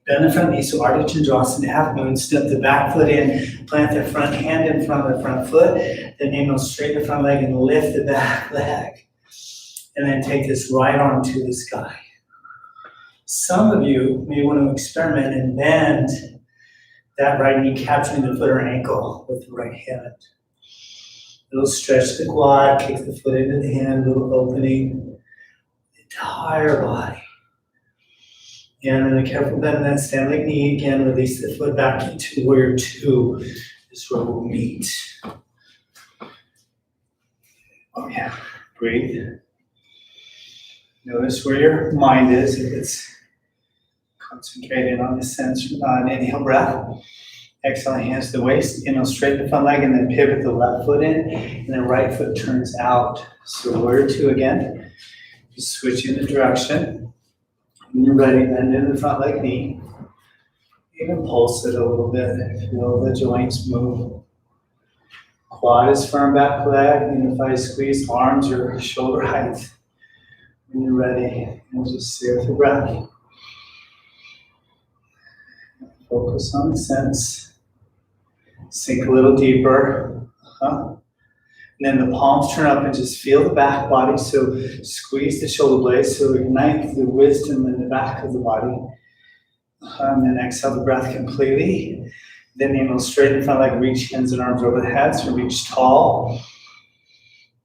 Bend the front knee, so Ardha Chandrasana, half moon, step the back foot in, plant the front hand in front of the front foot, then inhale, straighten the front leg and lift the back leg. And then take this right arm to the sky. Some of you may want to experiment and bend that right knee, capturing the foot or ankle with the right hand. A little stretch the quad, kick the foot into the hand, a little opening. The entire body. And then a careful bend in that stand like knee. Again, release the foot back into warrior 2. This is where we'll meet. Oh yeah, breathe. Notice where your mind is, if it's concentrated on the sense, inhale breath. Exhale, hands to the waist. Inhale, straighten the front leg and then pivot the left foot in. And then right foot turns out. So warrior two again. Just switch in the direction. When you're ready, bend into the front leg knee. Even pulse it a little bit. Feel the joints move. Quad is firm back leg. Unify squeeze. Arms or shoulder height. When you're ready, and just stay with the breath. Focus on the sense. Sink a little deeper. And then the palms turn up and just feel the back body. So squeeze the shoulder blades. So ignite the wisdom in the back of the body. And then exhale the breath completely. Then inhale, straighten the front leg, reach hands and arms over the head. So reach tall.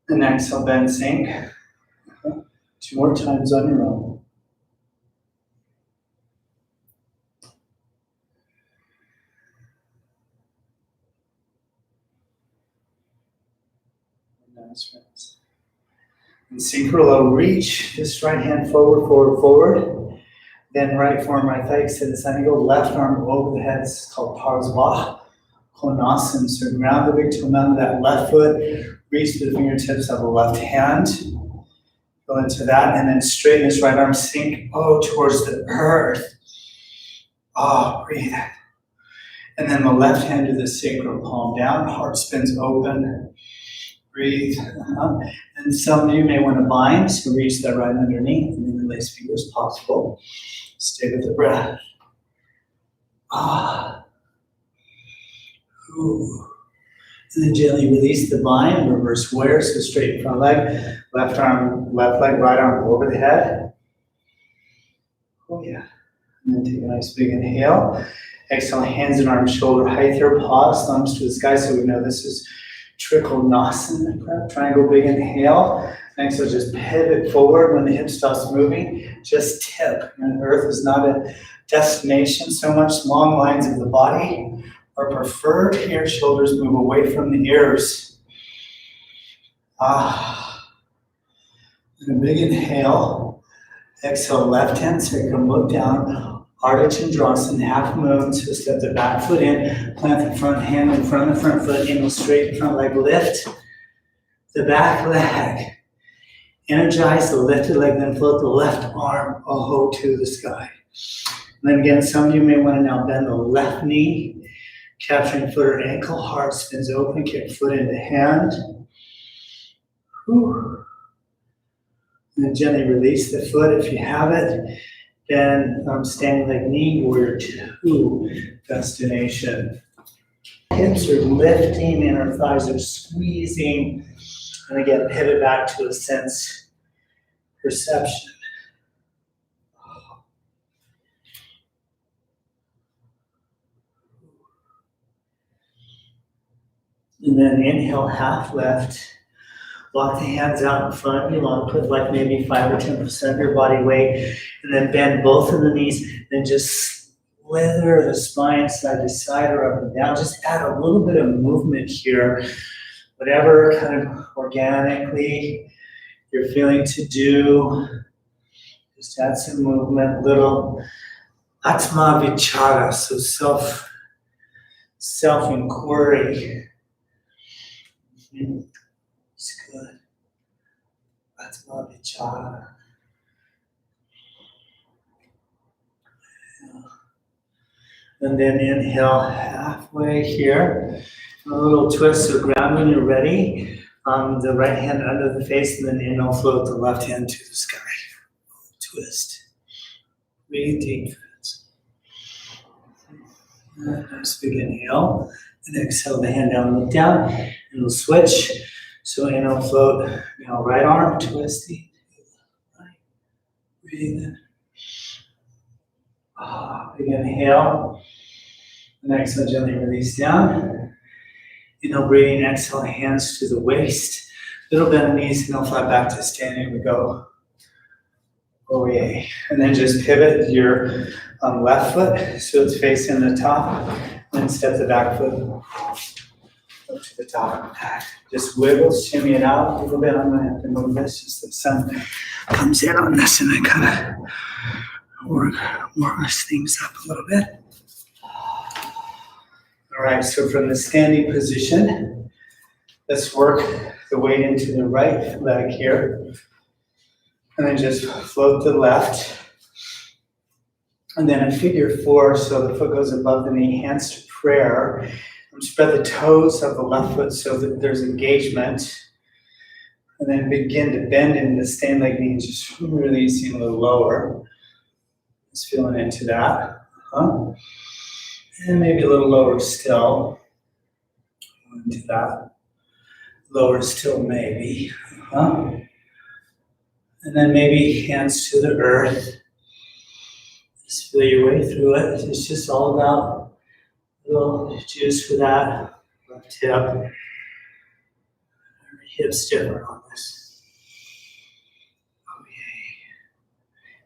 And exhale, bend, sink. 2 more times on your own. Nice, friends. And synchro, reach this right hand forward, forward, forward. Then right forearm, right thigh, extend the side angle. Left arm over the head. This is called Parsva Konasana. So ground the big toe mountain, that left foot. Reach to the fingertips of the left hand. Go into that, and then straighten this right arm, sink towards the earth. Breathe. And then the left hand to the sacral, palm down, heart spins open. Breathe. And some of you may want to bind, so reach that right underneath, and then release fingers possible. Stay with the breath. Ooh. And then gently release the bind, reverse warrior, so straighten front leg, left arm, left leg, right arm over the head. Oh yeah. And then take a nice big inhale. Exhale, hands and arms shoulder height here. Pause, thumbs to the sky, so we know this is Trikonasana. Triangle big inhale. Next, so just pivot forward when the hip stops moving. Just tip. And earth is not a destination so much. Long lines of the body are preferred here. Shoulders move away from the ears. And a big inhale. Exhale, left hand sacrum, look down. Ardha Chandrasana, half moon. So step the back foot in. Plant the front hand in front of the front foot. Inhale, straight front leg, lift the back leg. Energize the lifted leg, then float the left arm to the sky. And then again, some of you may want to now bend the left knee. Capturing foot or ankle, heart spins open, kick foot into hand. Whew. And then gently release the foot if you have it. Then standing leg knee, warrior two, destination. Hips are lifting, inner thighs are squeezing. And again, pivot back to a sense perception. And then inhale, half lift. Lock the hands out in front of you, long, put like maybe 5 or 10% of your body weight, and then bend both of the knees, then just slither the spine side to side or up and down. Just add a little bit of movement here. Whatever kind of organically you're feeling to do, just add some movement, little Atma Vichara, so self-inquiry. It's good. Atma Vichara. And then inhale halfway here. A little twist, so ground when you're ready. The right hand under the face, and then inhale, float the left hand to the sky. Twist. Breathe deep. Nice big inhale. And exhale the hand down, look down, and we'll switch. So inhale, float. Now right arm, twisting. Right. Breathe in. Big inhale. And exhale, gently release down. Inhale, breathing, exhale, hands to the waist. Little bend of knees, inhale, flat back to standing. We go. Oh, yay. And then just pivot your left foot so it's facing the top. Then step the back foot up to the top. Just wiggle, shimmy it out a little bit. I'm gonna have to move this just so the sun comes in on this and I kind of work things up a little bit. All right, so from the standing position, let's work the weight into the right leg here. And then just float the left. And then a figure 4, so the foot goes above the knee, hands to prayer. And spread the toes of the left foot so that there's engagement. And then begin to bend in the stand leg knee, just releasing a little lower. Just feeling into that. And maybe a little lower still. Into that. Lower still, maybe. And then maybe hands to the earth. Just feel your way through it. It's just all about a little juice for that left hip. Every hip's different on this. Okay.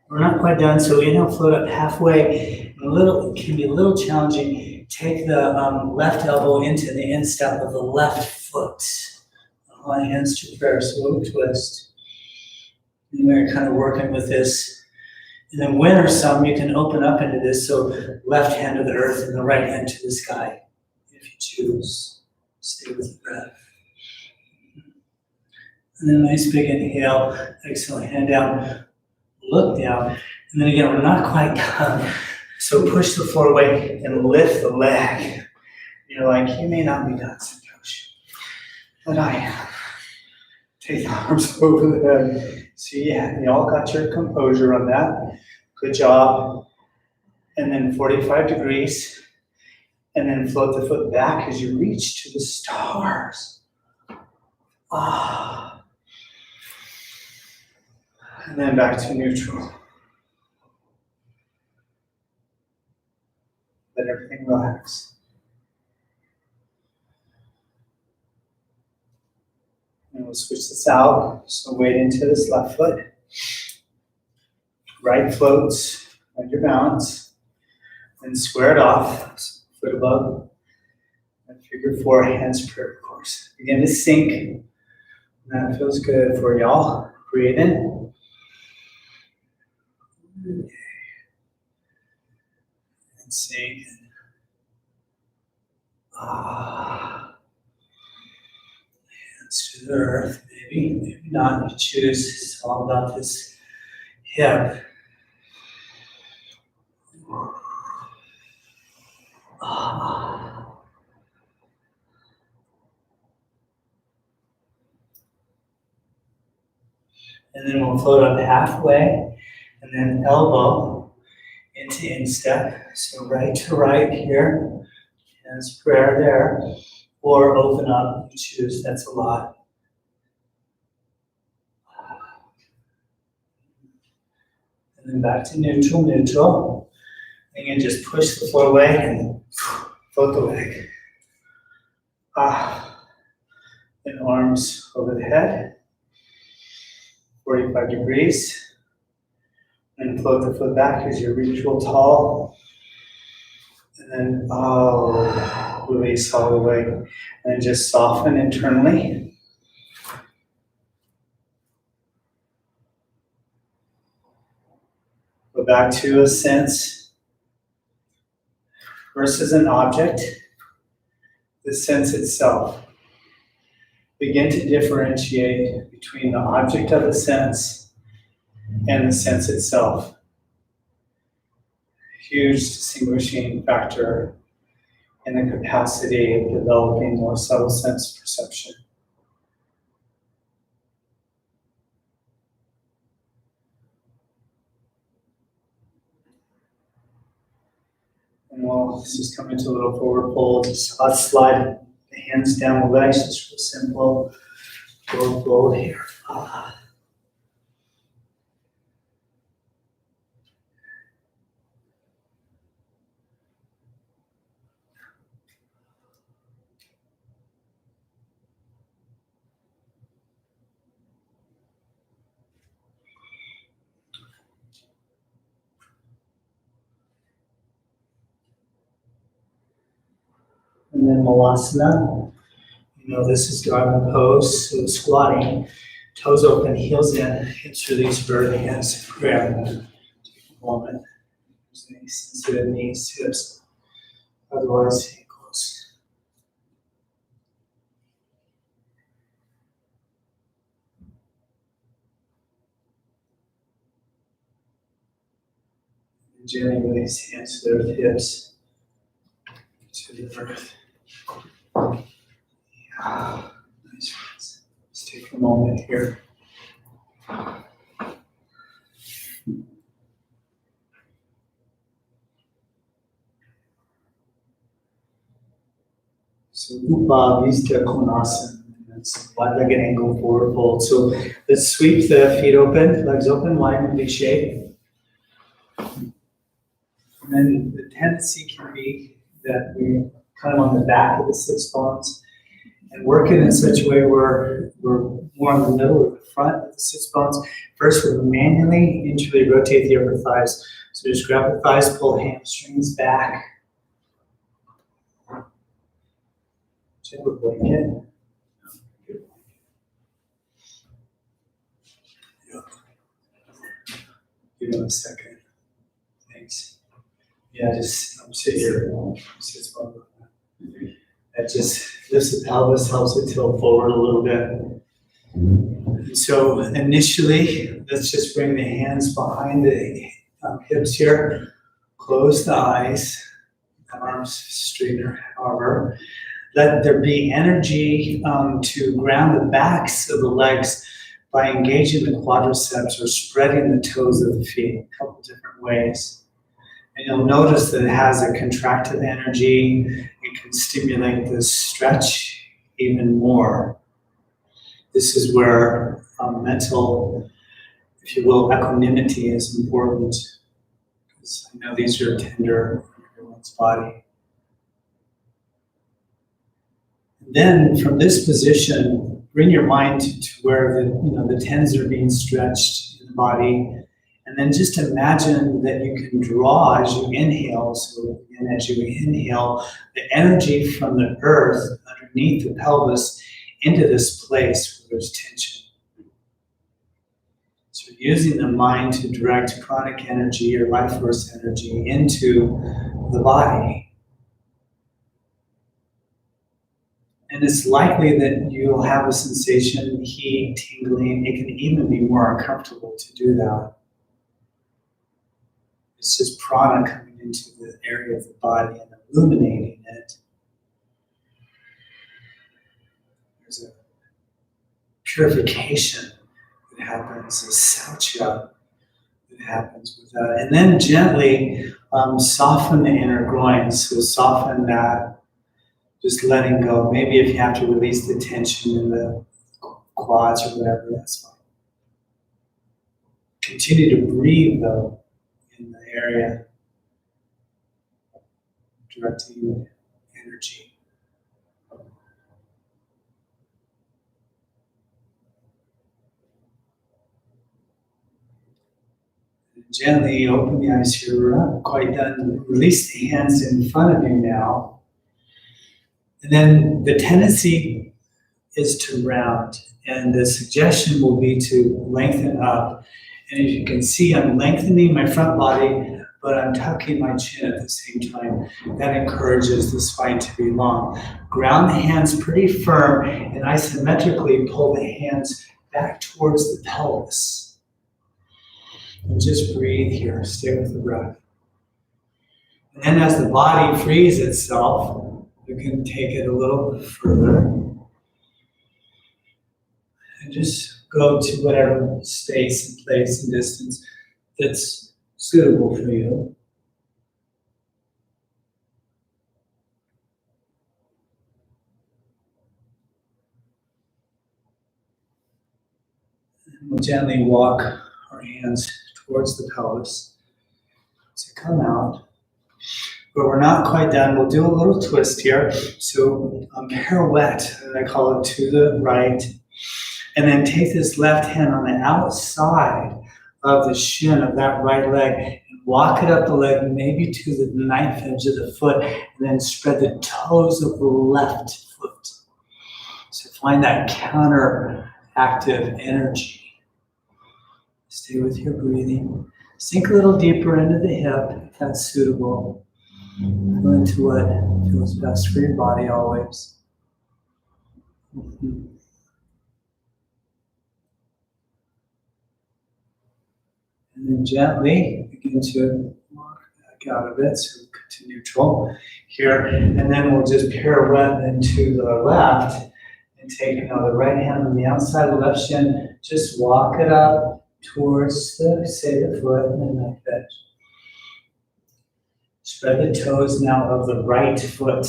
We're not quite done, so inhale, float up halfway. It can be a little challenging. Take the left elbow into the instep of the left foot. Hands to prayer, so little twist. And we're kind of working with this. And then when or some, you can open up into this, so left hand to the earth and the right hand to the sky, if you choose. Stay with the breath. And then nice big inhale, exhale, hand down, look down. And then again, we're not quite done. So push the floor away and lift the leg. You're like, you may not be done, Santosh, but I am. Take the arms over the head. So yeah, you all got your composure on that. Good job. And then 45 degrees. And then float the foot back as you reach to the stars. And then back to neutral. Let everything relax. And we'll switch this out. So weight into this left foot. Right floats on your balance. And square it off. So foot above. And figure 4, hands prayer, of course. Begin to sink. That feels good for y'all. Breathe in. And sink. Hands to the earth, maybe not. You choose. It's all about this hip. And then we'll float up halfway, and then elbow into instep. So right to right here, hands prayer there, or open up, you choose, that's a lot. And then back to neutral, neutral. Again, just push the floor away and float the leg. And arms over the head. 45 degrees. And float the foot back as you reach real tall. And then, release all the way. And just soften internally. Go back to a sense versus an object. The sense itself. Begin to differentiate between the object of the sense and the sense itself. Huge distinguishing factor in the capacity of developing more subtle sense perception. And we'll just come into a little forward fold. Just slide the hands down the legs, just real simple. Forward fold here. And then Malasana. This is doggy pose, so squatting, toes open, heels in, hips release, bird, hands grab. Take a moment. There's any sensitive knees, hips, otherwise ankles. And gently release hands to the earth, hips to the earth. Yeah, nice friends. Let's take a moment here. So Upavista Konasana, that's wide-legged angle forward fold. So let's sweep the feet open, legs open, wide in V shape. And then the tendency can be that we kind of on the back of the sits bones and work it in such a way where we're more in the middle or the front of the sits bones. First, we'll manually internally rotate the upper thighs. So just grab the thighs, pull hamstrings back. Gentle blanket. Give it a second. Thanks. Yeah, just sit here. Sit forward. That just lifts the pelvis, helps it tilt forward a little bit. And so initially, let's just bring the hands behind the hips here. Close the eyes, arms straight or however. Let there be energy to ground the backs of the legs by engaging the quadriceps or spreading the toes of the feet a couple different ways. And you'll notice that it has a contractive energy. It can stimulate the stretch even more. This is where mental, if you will, equanimity is important. Because I know these are tender in everyone's body. Then from this position, bring your mind to where the tendons are being stretched in the body. And then just imagine that you can draw as you inhale. So again, as you inhale, the energy from the earth underneath the pelvis into this place where there's tension. So using the mind to direct pranic energy or life force energy into the body. And it's likely that you'll have a sensation, heat, tingling. It can even be more uncomfortable to do that. It's just prana coming into the area of the body and illuminating it. There's a purification that happens, a saucha that happens with that. And then gently soften the inner groin. So soften that. Just letting go. Maybe if you have to release the tension in the quads or whatever, that's fine. Continue to breathe though in the area, directing energy. And gently open the eyes here. We're not quite done. Release the hands in front of you now. And then the tendency is to round, and the suggestion will be to lengthen up. And as you can see, I'm lengthening my front body, but I'm tucking my chin at the same time. That encourages the spine to be long. Ground the hands pretty firm and isometrically pull the hands back towards the pelvis. And just breathe here, stay with the breath. And then as the body frees itself, you can take it a little further and just go to whatever space and place and distance that's suitable for you. And we'll gently walk our hands towards the pelvis to come out. But we're not quite done. We'll do a little twist here. So pirouette, and I call it to the right. And then take this left hand on the outside of the shin of that right leg and walk it up the leg, maybe to the knife edge of the foot, and then spread the toes of the left foot. So find that counteractive energy. Stay with your breathing. Sink a little deeper into the hip if that's suitable. Go into what feels best for your body always. And then gently begin to walk back out of it, so to neutral here. And then we'll just pirouette into the left and take now the right hand on the outside of the left shin. Just walk it up towards the foot and then like that. Spread the toes now of the right foot.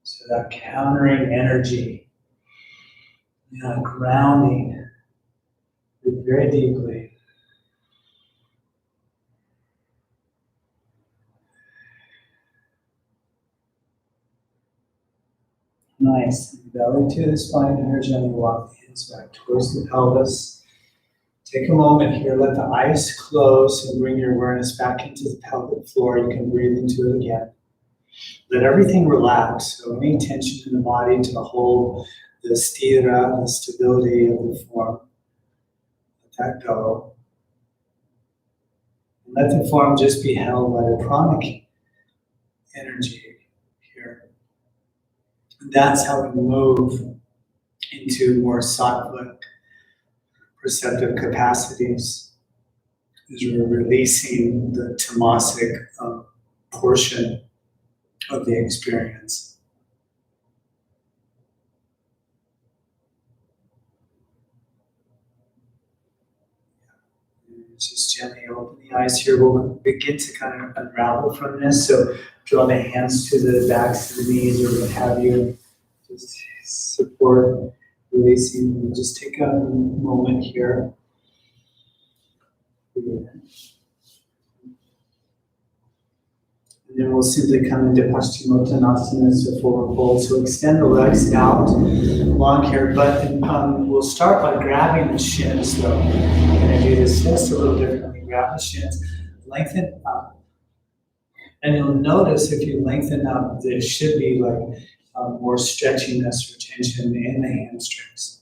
So that countering energy, grounding. Breathe very deeply. Nice. Belly to the spine here. Gently walk the hands back towards the pelvis. Take a moment here. Let the eyes close and bring your awareness back into the pelvic floor. You can breathe into it again. Let everything relax. So any tension in the body to hold the sthira, the stability of the form. Let that go. Let the form just be held by the pranic energy here. And that's how we move into more sattvic perceptive capacities, as we're releasing the tamasic portion of the experience. Just gently open the eyes here. We'll begin to kind of unravel from this. So draw the hands to the backs of the knees or what have you. Just support releasing. We'll just take a moment here. And then we'll simply come into Paschimottanasana, so forward fold. So extend the legs out long here, but we'll start by grabbing the shins though. We're going to do this just a little differently. Grab the shins, lengthen up. And you'll notice if you lengthen up, there should be like more stretchiness or tension in the hamstrings.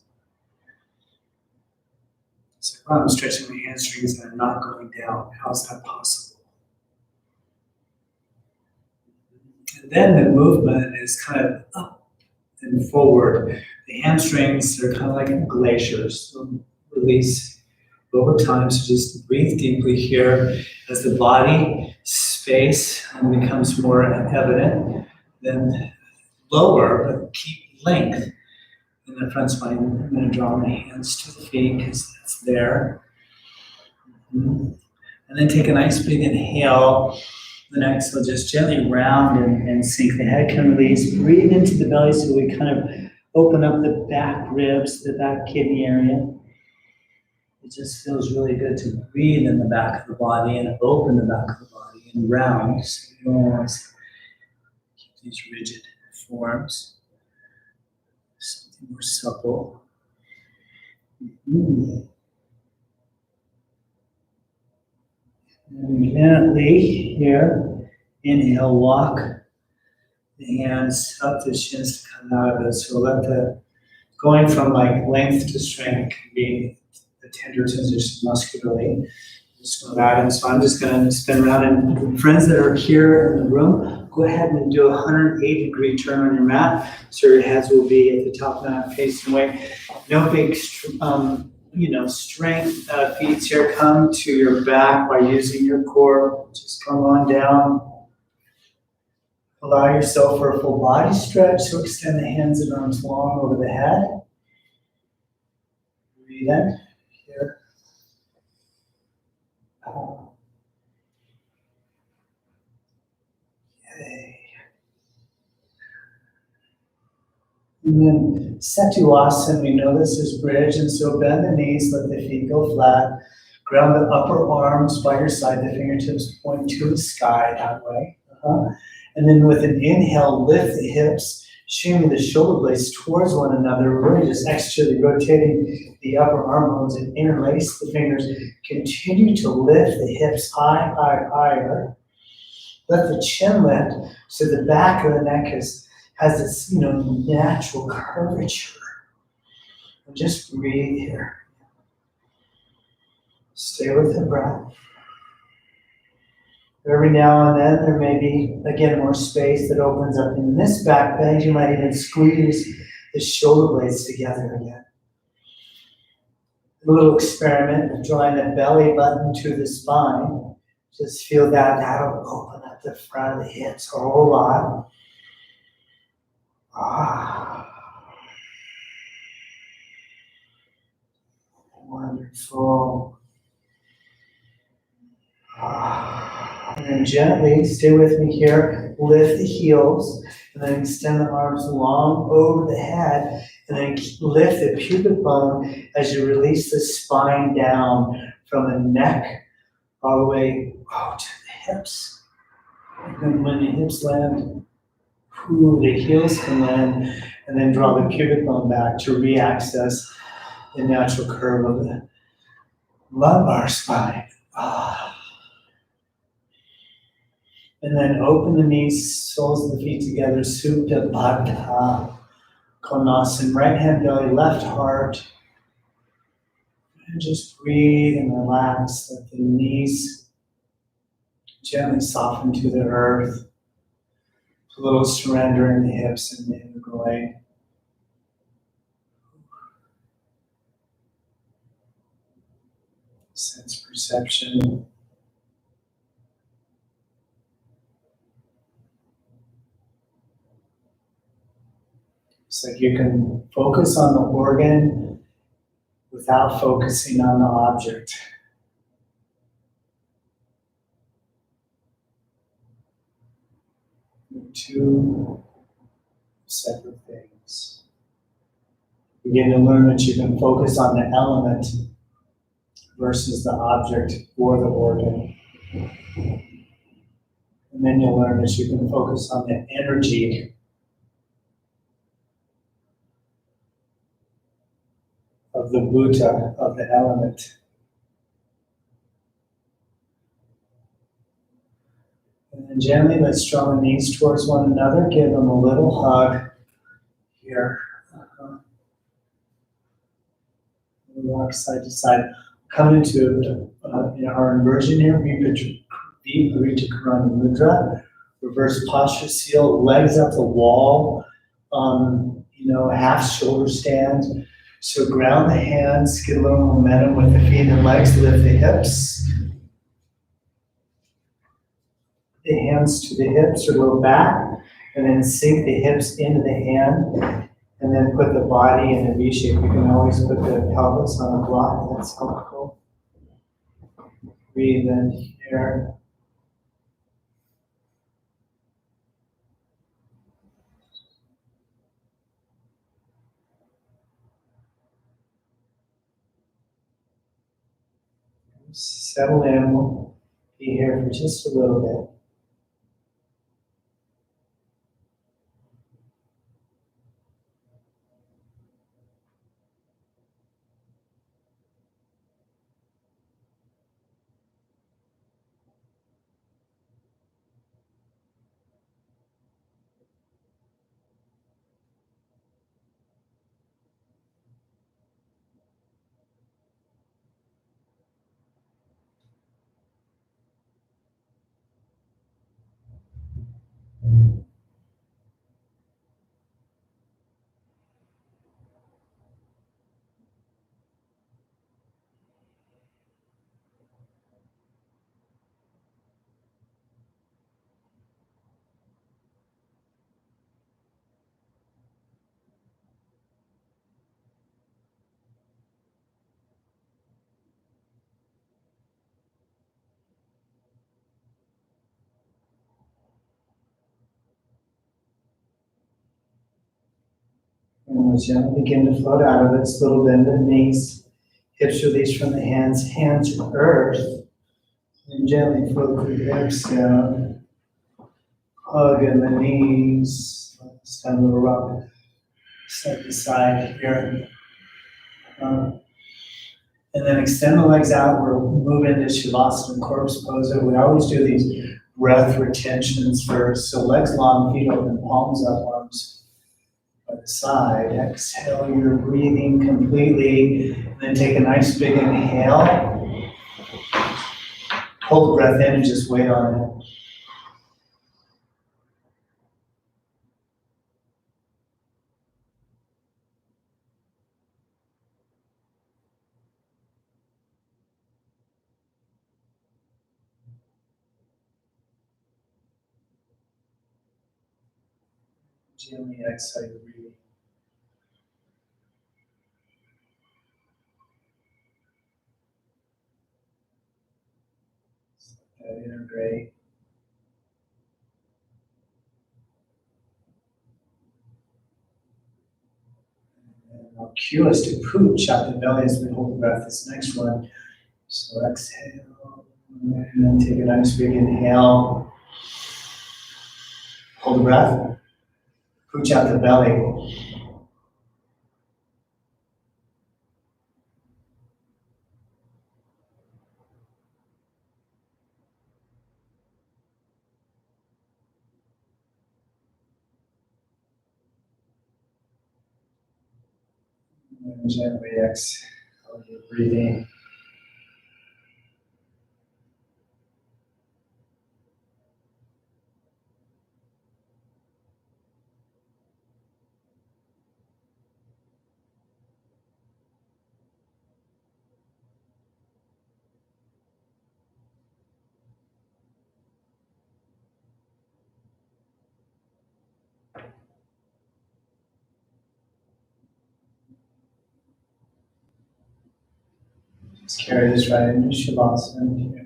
So if I'm stretching my hamstrings and I'm not going down, how's that possible? And then the movement is kind of up and forward. The hamstrings are kind of like glaciers. So release over time. So just breathe deeply here as the body space becomes more evident. Then lower, but keep length in the front spine. I'm going to draw my hands to the feet because that's there. And then take a nice big inhale. Then exhale, just gently round and sink. The head can release. Breathe into the belly so we kind of open up the back ribs, the back kidney area. It just feels really good to breathe in the back of the body and open the back of the body and round. So you don't always keep these rigid forms. Something more supple. And gently here, inhale, walk the hands up the shins to come out of it. So let the, going from like length to strength can be a tender transition muscularly. Just know that. And so I'm just going to spin around. And friends that are here in the room, go ahead and do a 180-degree turn on your mat. So your heads will be at the top of the mat facing away. No big strength feats here. Come to your back by using your core. Just come on down. Allow yourself for a full body stretch. So extend the hands and arms long over the head. Breathe in here. Okay. And then Setuasana, we know this is bridge, and so bend the knees, let the feet go flat. Ground the upper arms by your side, the fingertips point to the sky that way. And then with an inhale, lift the hips, shimmy the shoulder blades towards one another. We're really just extra rotating the upper arm bones and interlace the fingers. Continue to lift the hips higher. Let the chin lift so the back of the neck is has this, natural curvature. And just breathe here. Stay with the breath. Every now and then there may be, again, more space that opens up in this back bend. You might even squeeze the shoulder blades together again. A little experiment of drawing the belly button to the spine. Just feel that. That'll open up the front of the hips a whole lot. Wonderful. And then gently, stay with me here, lift the heels, and then extend the arms long over the head, and then lift the pubic bone as you release the spine down from the neck all the way to the hips. And then when the hips land, the heels can land, and then draw the pubic bone back to re-access the natural curve of the lumbar spine. And then open the knees, soles of the feet together, Supta Baddha Konasana. Right hand belly, left heart. And just breathe and relax. Let the knees gently soften to the earth. A little surrender in the hips and the inner sense perception. It's like you can focus on the organ without focusing on the object. Two separate things. Begin to learn that you can focus on the element versus the object or the organ. And then you'll learn that you can focus on the energy of the Bhuta, of the element. And then gently let's draw the knees towards one another. Give them a little hug here. Rock side to side. Come into our inversion here. Viparita Karana Mudra. Reverse posture seal. Legs up the wall. Half shoulder stand. So ground the hands. Get a little momentum with the feet and legs. Lift the hips. The hands to the hips or go back. And then sink the hips into the hand. And then put the body in a V shape. You can always put the pelvis on a block. That's helpful. Breathe in here. Settle in. We'll be here for just a little bit. And we'll gently begin to float out of it. Little bend in the knees. Hips release from the hands. Hands to earth. And gently float the hips down. Hug in the knees. Stand a little rock. Side to side here. And then extend the legs out. We'll move into Shavasana, corpse pose. We always do these breath retentions first. So legs long, feet open, palms up, arms by the side. Exhale, you're breathing completely. And then take a nice big inhale. Hold the breath in and just wait on it. Gently exhale your breathing. Let that integrate. And I'll cue us to pooch out the belly as we hold the breath this next one. So exhale, and then take a nice big inhale. Hold the breath. Pooch out the belly. And gently exhale your breathing. Just carry this right into Shavasana here.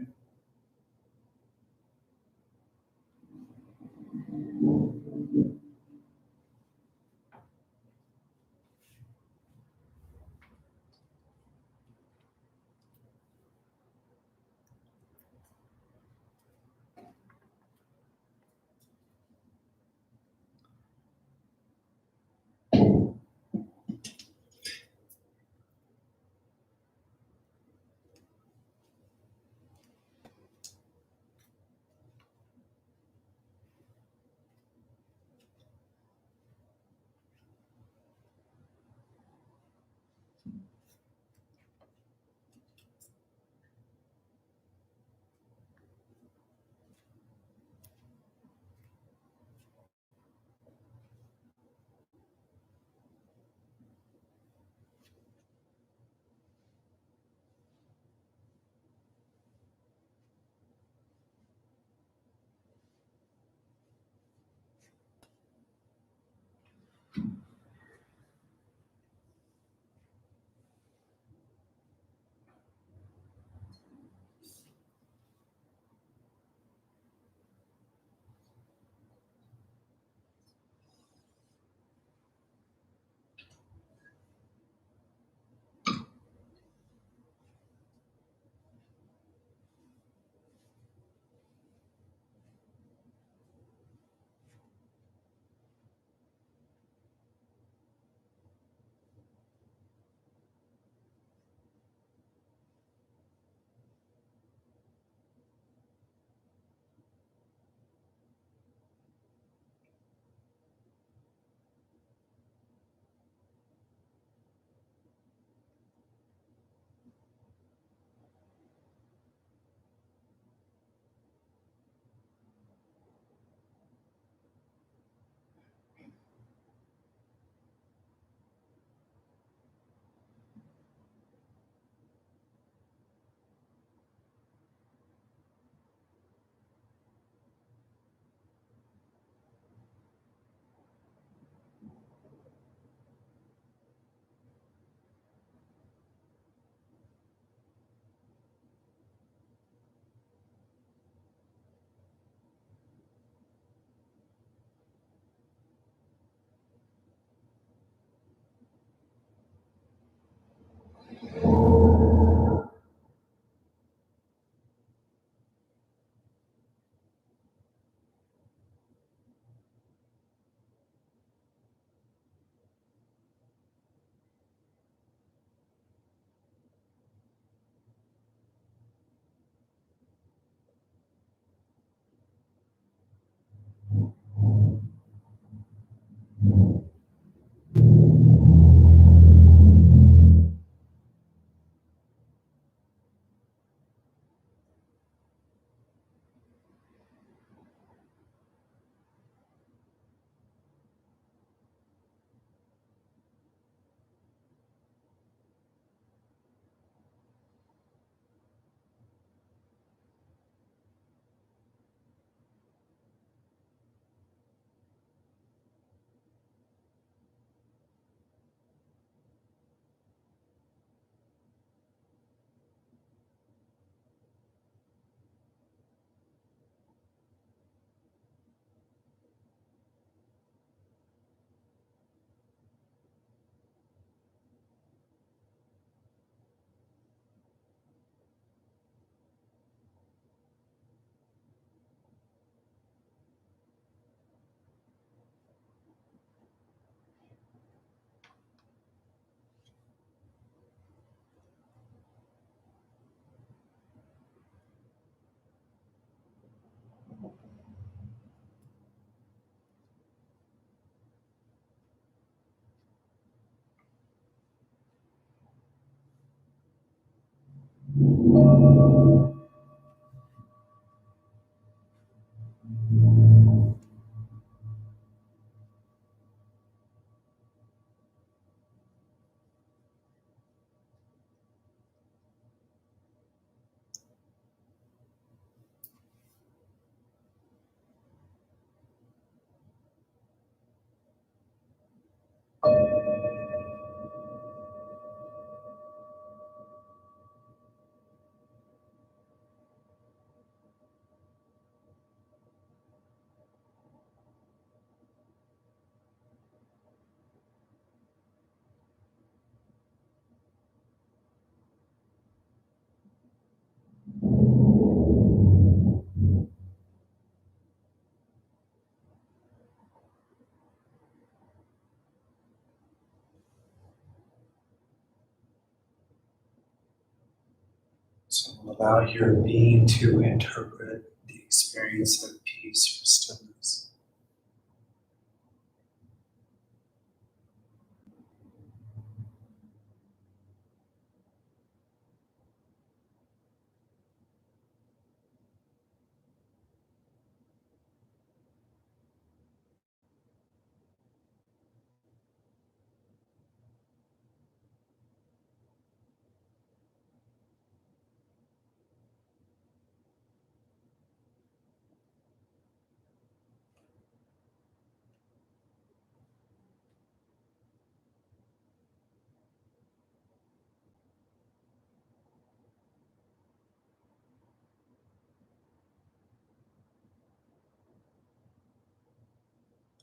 So allow your being to interpret the experience of peace or stillness.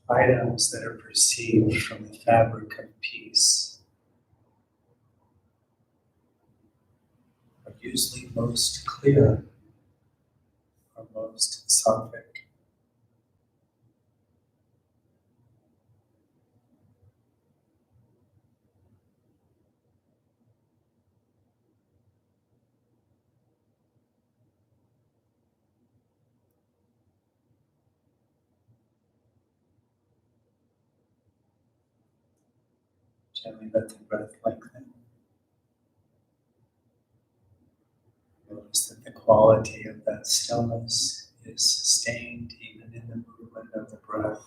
Items that are perceived from the fabric of peace are usually most clear or most sattvic. Gently let the breath lengthen. Notice that the quality of that stillness is sustained even in the movement of the breath.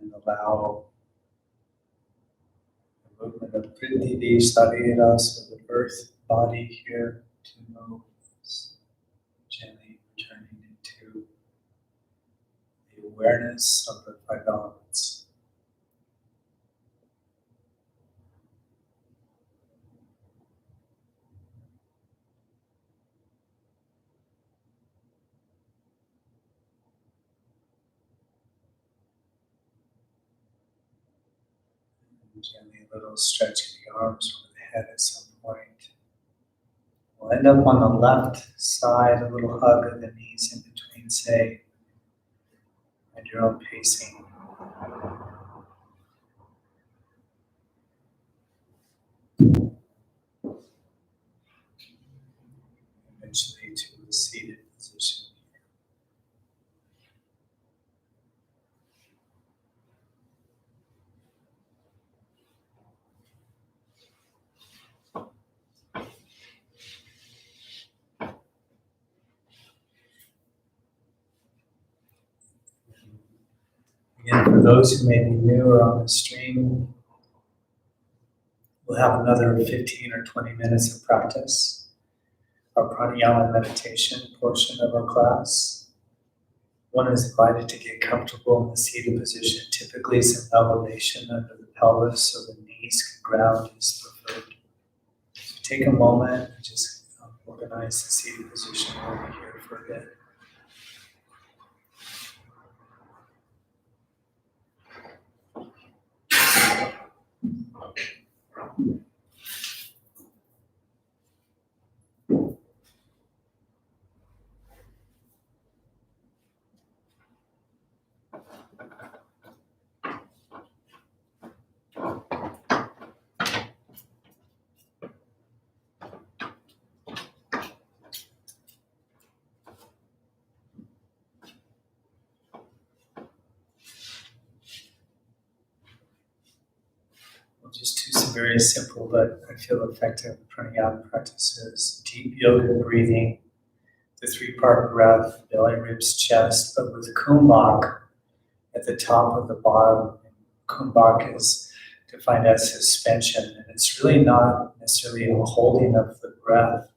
And allow the movement of Prithvi Shariras, so the earth body here, to move gently returning into the awareness of the five elements. And gently a little stretch in the arms or the head at some point. We'll end up on the left side, a little hug of the knees in between, say, at your own pacing. Eventually to a seated position. Again, for those who may be newer on the stream, we'll have another 15 or 20 minutes of practice. Our pranayama meditation portion of our class. One is invited to get comfortable in the seated position, typically some elevation under the pelvis so the knees can ground is preferred. So take a moment and just organize the seated position over here for a bit. some very simple but I feel effective pranayama practices. Deep yoga breathing, the 3-part breath, belly, ribs, chest, but with kumbhak at the top of the bottom. Kumbhak is defined as suspension, and it's really not necessarily a holding of the breath.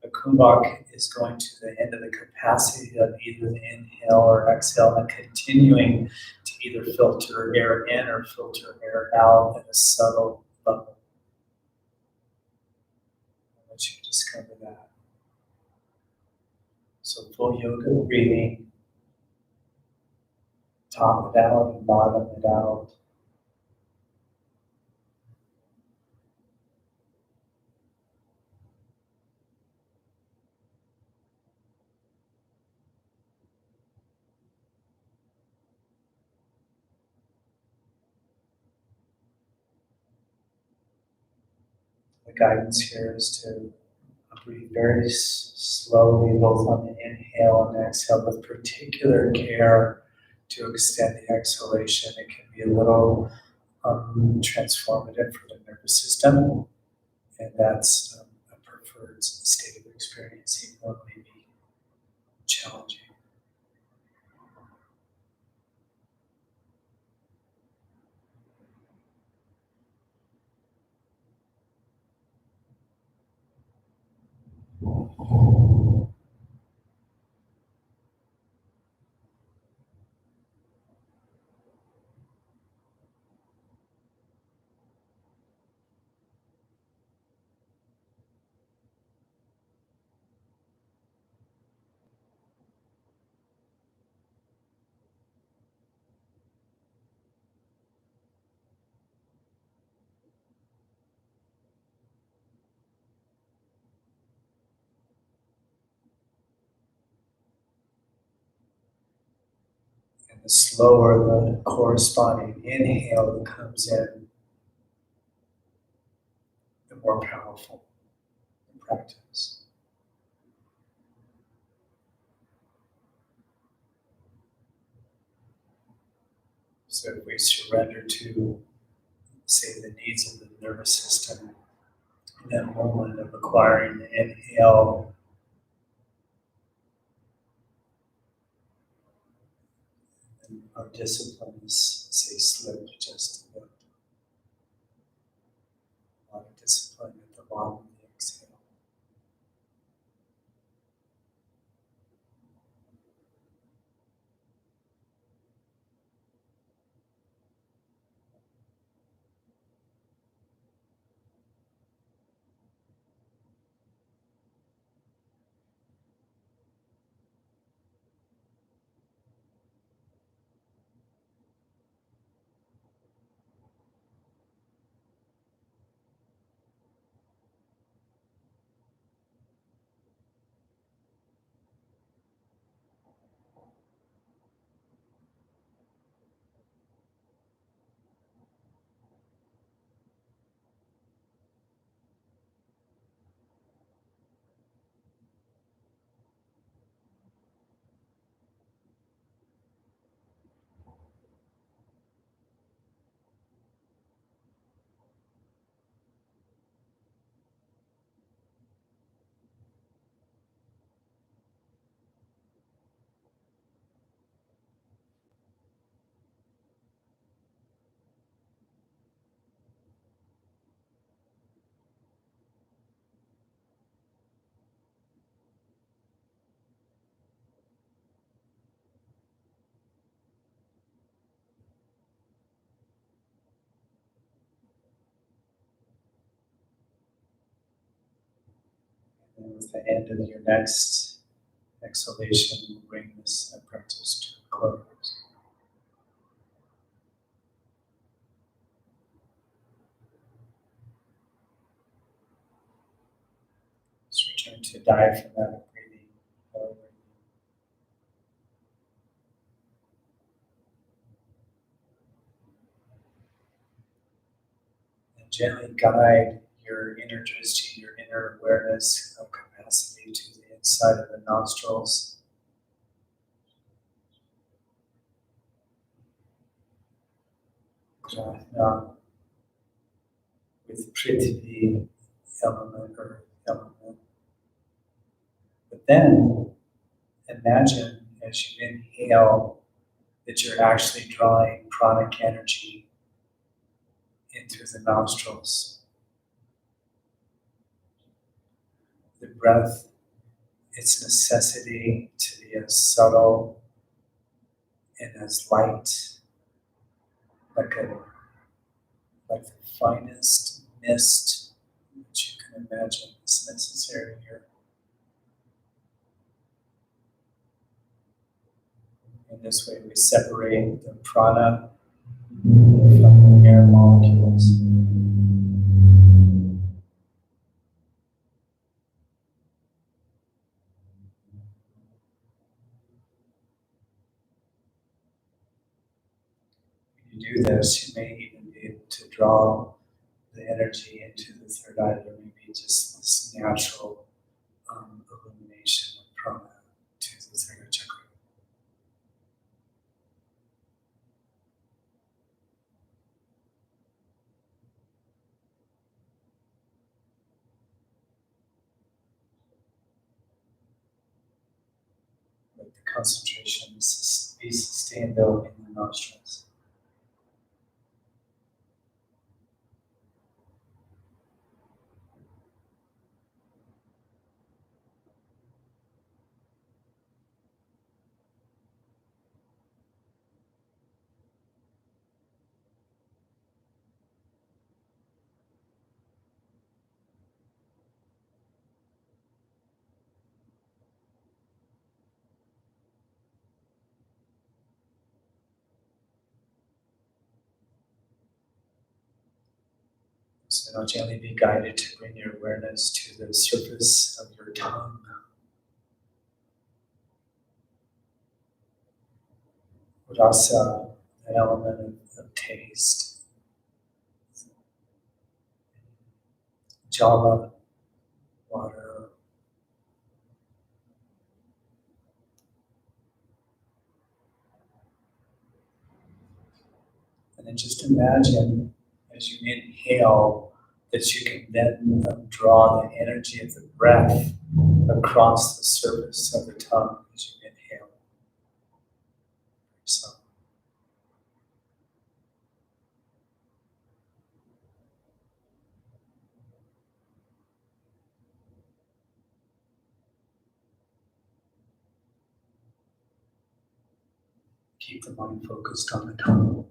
The kumbhak is going to the end of the capacity of either the inhale or exhale and continuing to either filter air in or filter air out at a subtle level. I'll let you discover that. So full yoga breathing, top it out and bottom it out. The guidance here is to breathe very slowly, both on the inhale and exhale, with particular care to extend the exhalation. It can be a little transformative for the nervous system, and that's a preferred state of experience, even though it may be challenging. And the slower the corresponding inhale that comes in, the more powerful the practice. So if we surrender to, say, the needs of the nervous system in that moment of acquiring the inhale, and our discipline is, say, slipped just a bit. A lot of discipline at the bottom of the exhale. And with the end of your next exhalation, we'll bring this practice to a close. Let's return to diaphragmatic breathing. And gently guide your inner drishti, your inner awareness of capacity, to the inside of the nostrils. Now, with Prithvi element or element. But then imagine as you inhale that you're actually drawing pranic energy in through the nostrils. The breath, its necessity to be as subtle and as light, like the finest mist that you can imagine is necessary here. In this way, we separate the prana from the air molecules. When you do this, you may even be able to draw the energy into the third eye. There may be just this natural illumination of prana to the third chakra. Let the concentration be sustained though in the nostrils. So now gently be guided to bring your awareness to the surface of your tongue. Rasa, an element of taste. Jala, water. And then just imagine as you inhale that you can then draw the energy of the breath across the surface of the tongue as you inhale. So keep the mind focused on the tongue.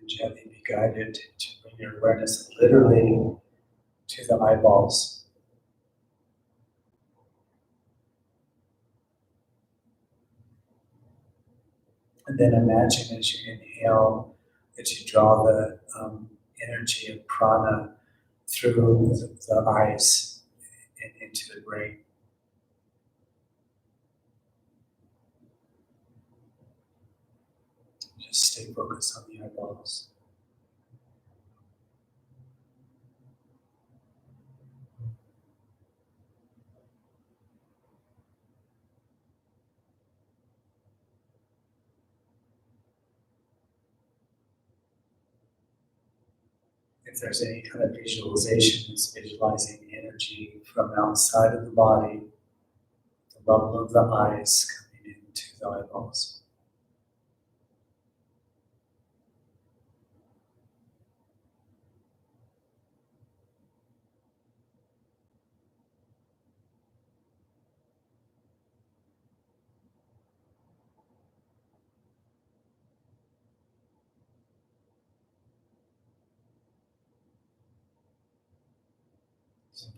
And gently be guided to bring your awareness literally to the eyeballs. And then imagine as you inhale that you draw the energy of prana through the eyes and into the brain. Just stay focused on the eyeballs. If there's any kind of visualization, it's visualizing energy from outside of the body, the level of the eyes coming into the eyeballs.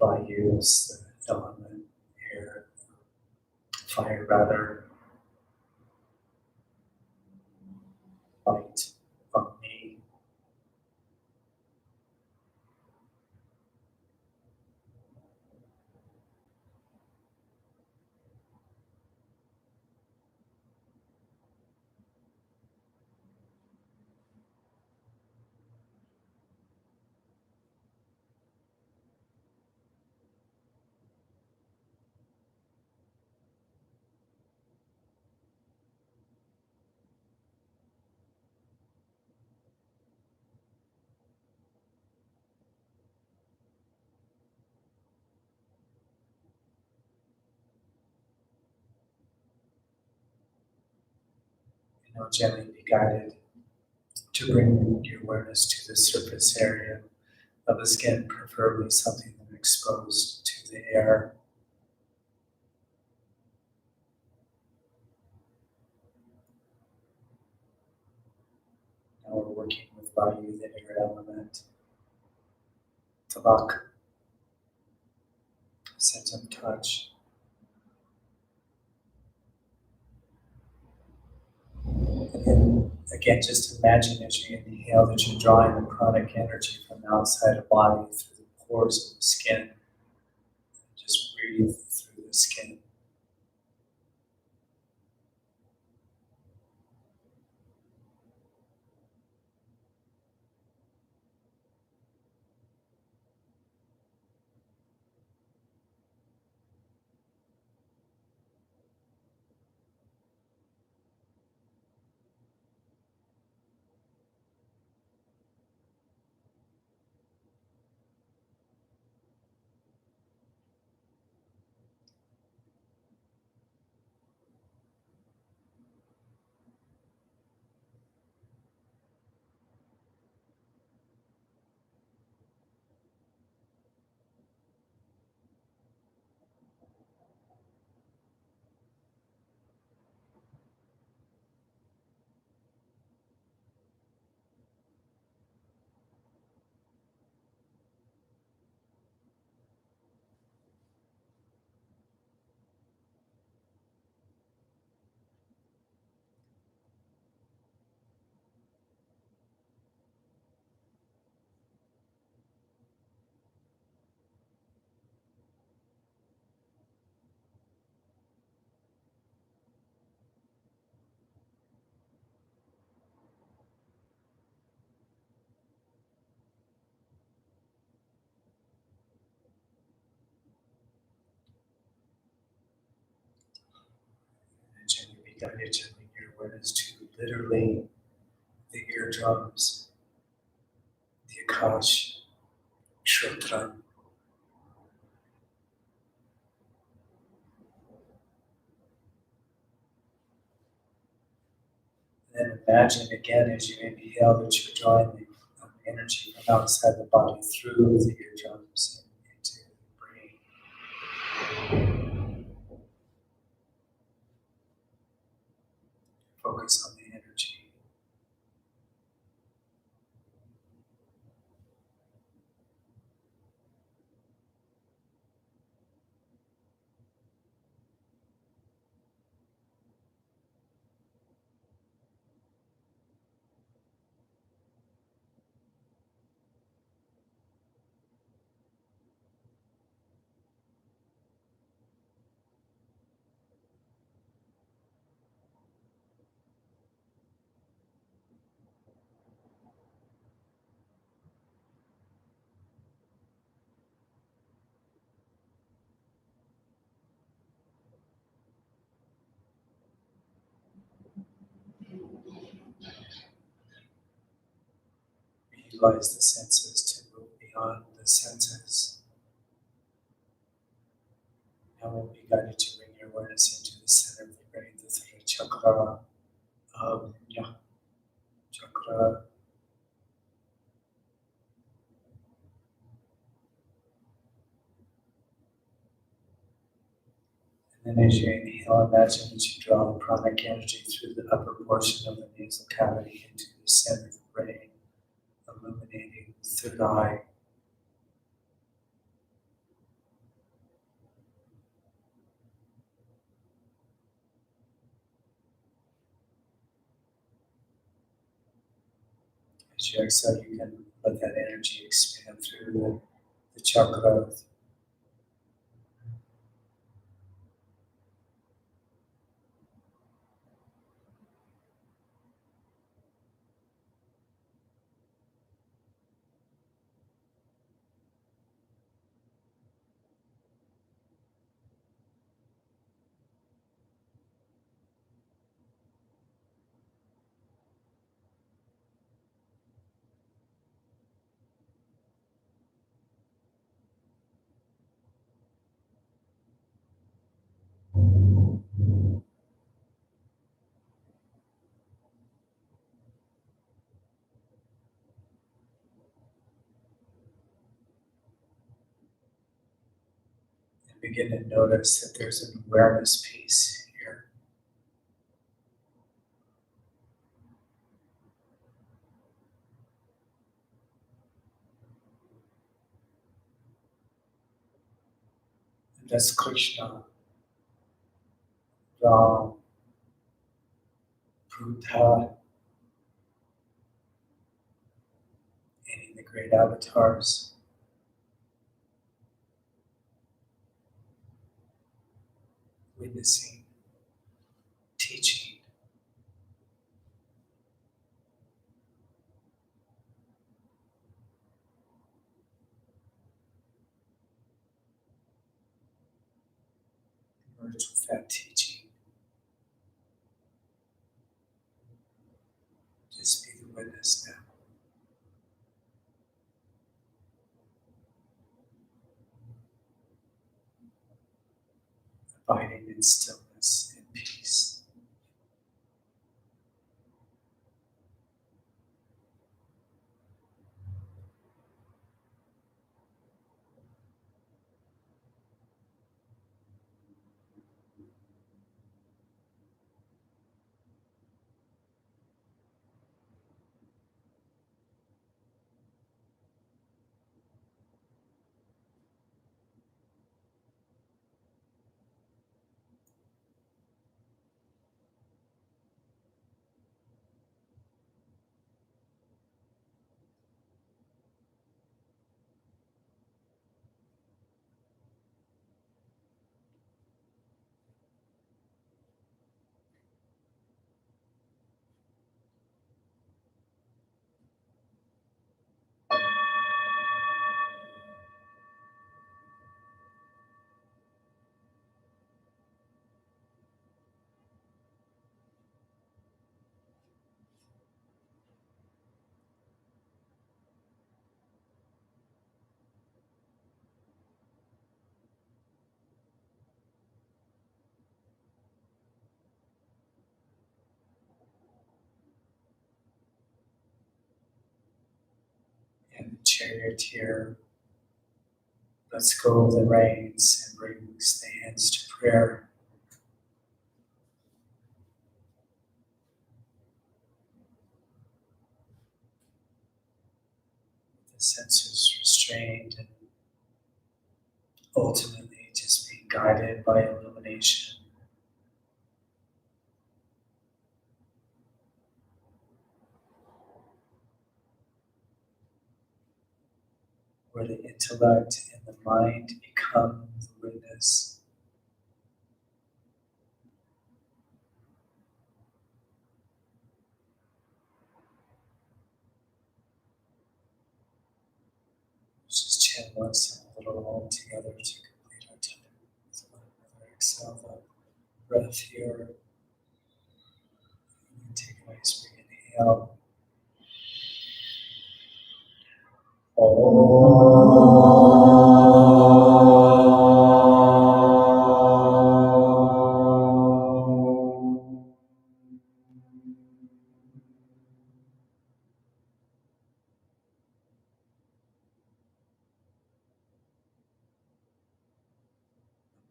Vayu is the element, air, fire rather, light, Agni. You know, gently be guided to bring your awareness to the surface area of the skin, preferably something that's exposed to the air. Now we're working with Vayu, the air element, Tabak, sense of touch. And then again, just imagine as you inhale that you're drawing the pranic energy from outside the body through the pores of the skin. Just breathe through the skin. And gently be guided to bring your awareness to literally the eardrums, the Akash, Shrotra. And then imagine again as you inhale that you're drawing the energy from outside the body through the eardrums and into the brain. Focus on the energy. Utilize the senses to move beyond the senses. Now we'll be guided to bring your awareness into the center of the brain, the third chakra, chakra. And then as you inhale, imagine that you draw the pranic energy through the upper portion of the nasal cavity into the center of the brain, illuminating the third eye. you exhale, you can let that energy expand through the chakra. And begin to notice that there's an awareness piece here. And that's Krishna, Ram, Buddha, any of the great avatars. Witnessing, teaching, merge with that teaching. Just be the witness now. Abiding in stillness and peace. And the charioteer lets go of the reins and brings the hands to prayer. The senses restrained and ultimately just being guided by illumination. Where the intellect and the mind become the witness. Let's just chant once and a little all together to complete our time. So another exhale, the breath here. And take a nice big inhale.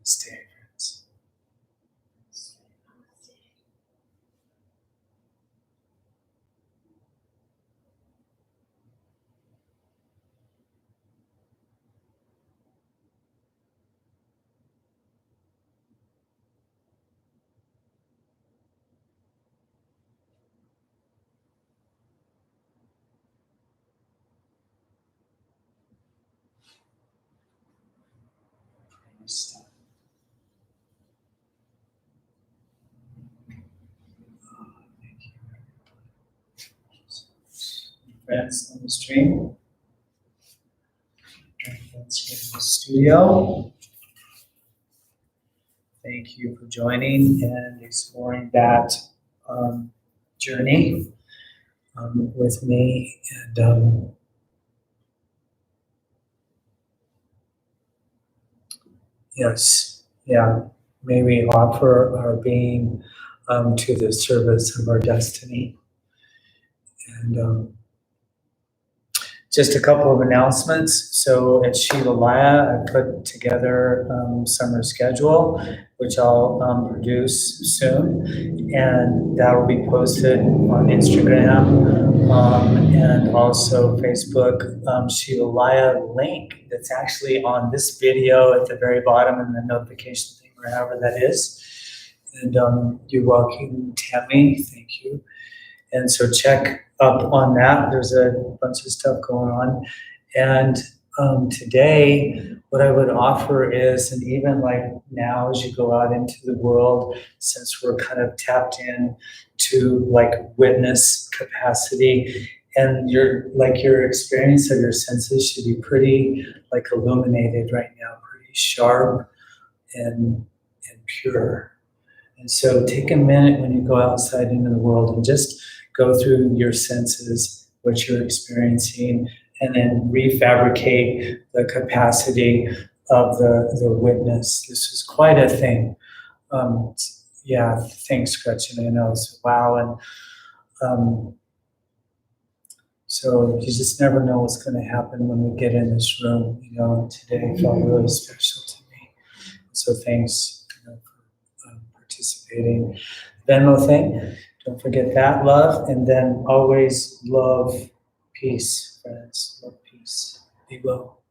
Namaste, friends. Namaste. Thank you. Friends on the stream, friends here in the studio. Thank you for joining and exploring that journey with me. And yes, yeah, may we offer our being to the service of our destiny. And just a couple of announcements. So at Shivalaya, I put together summer schedule, which I'll produce soon, and that will be posted on Instagram and also Facebook. Shivalaya link that's actually on this video at the very bottom and the notification thing, wherever that is. And you're welcome, Tammy. Thank you. And so check up on that. There's a bunch of stuff going on. And today, what I would offer is, and even like now as you go out into the world, since we're kind of tapped in to like witness capacity, and your experience of your senses should be pretty like illuminated right now, pretty sharp and pure. And so take a minute when you go outside into the world and just go through your senses, what you're experiencing, and then refabricate the capacity of the witness. This is quite a thing. Yeah, thanks, Gretchen. I know. It's wow. And so you just never know what's going to happen when we get in this room. You know, today felt really special to me. So thanks for participating. Venmo thing. Don't forget that, love, and then always love peace, friends. Love peace. Be well.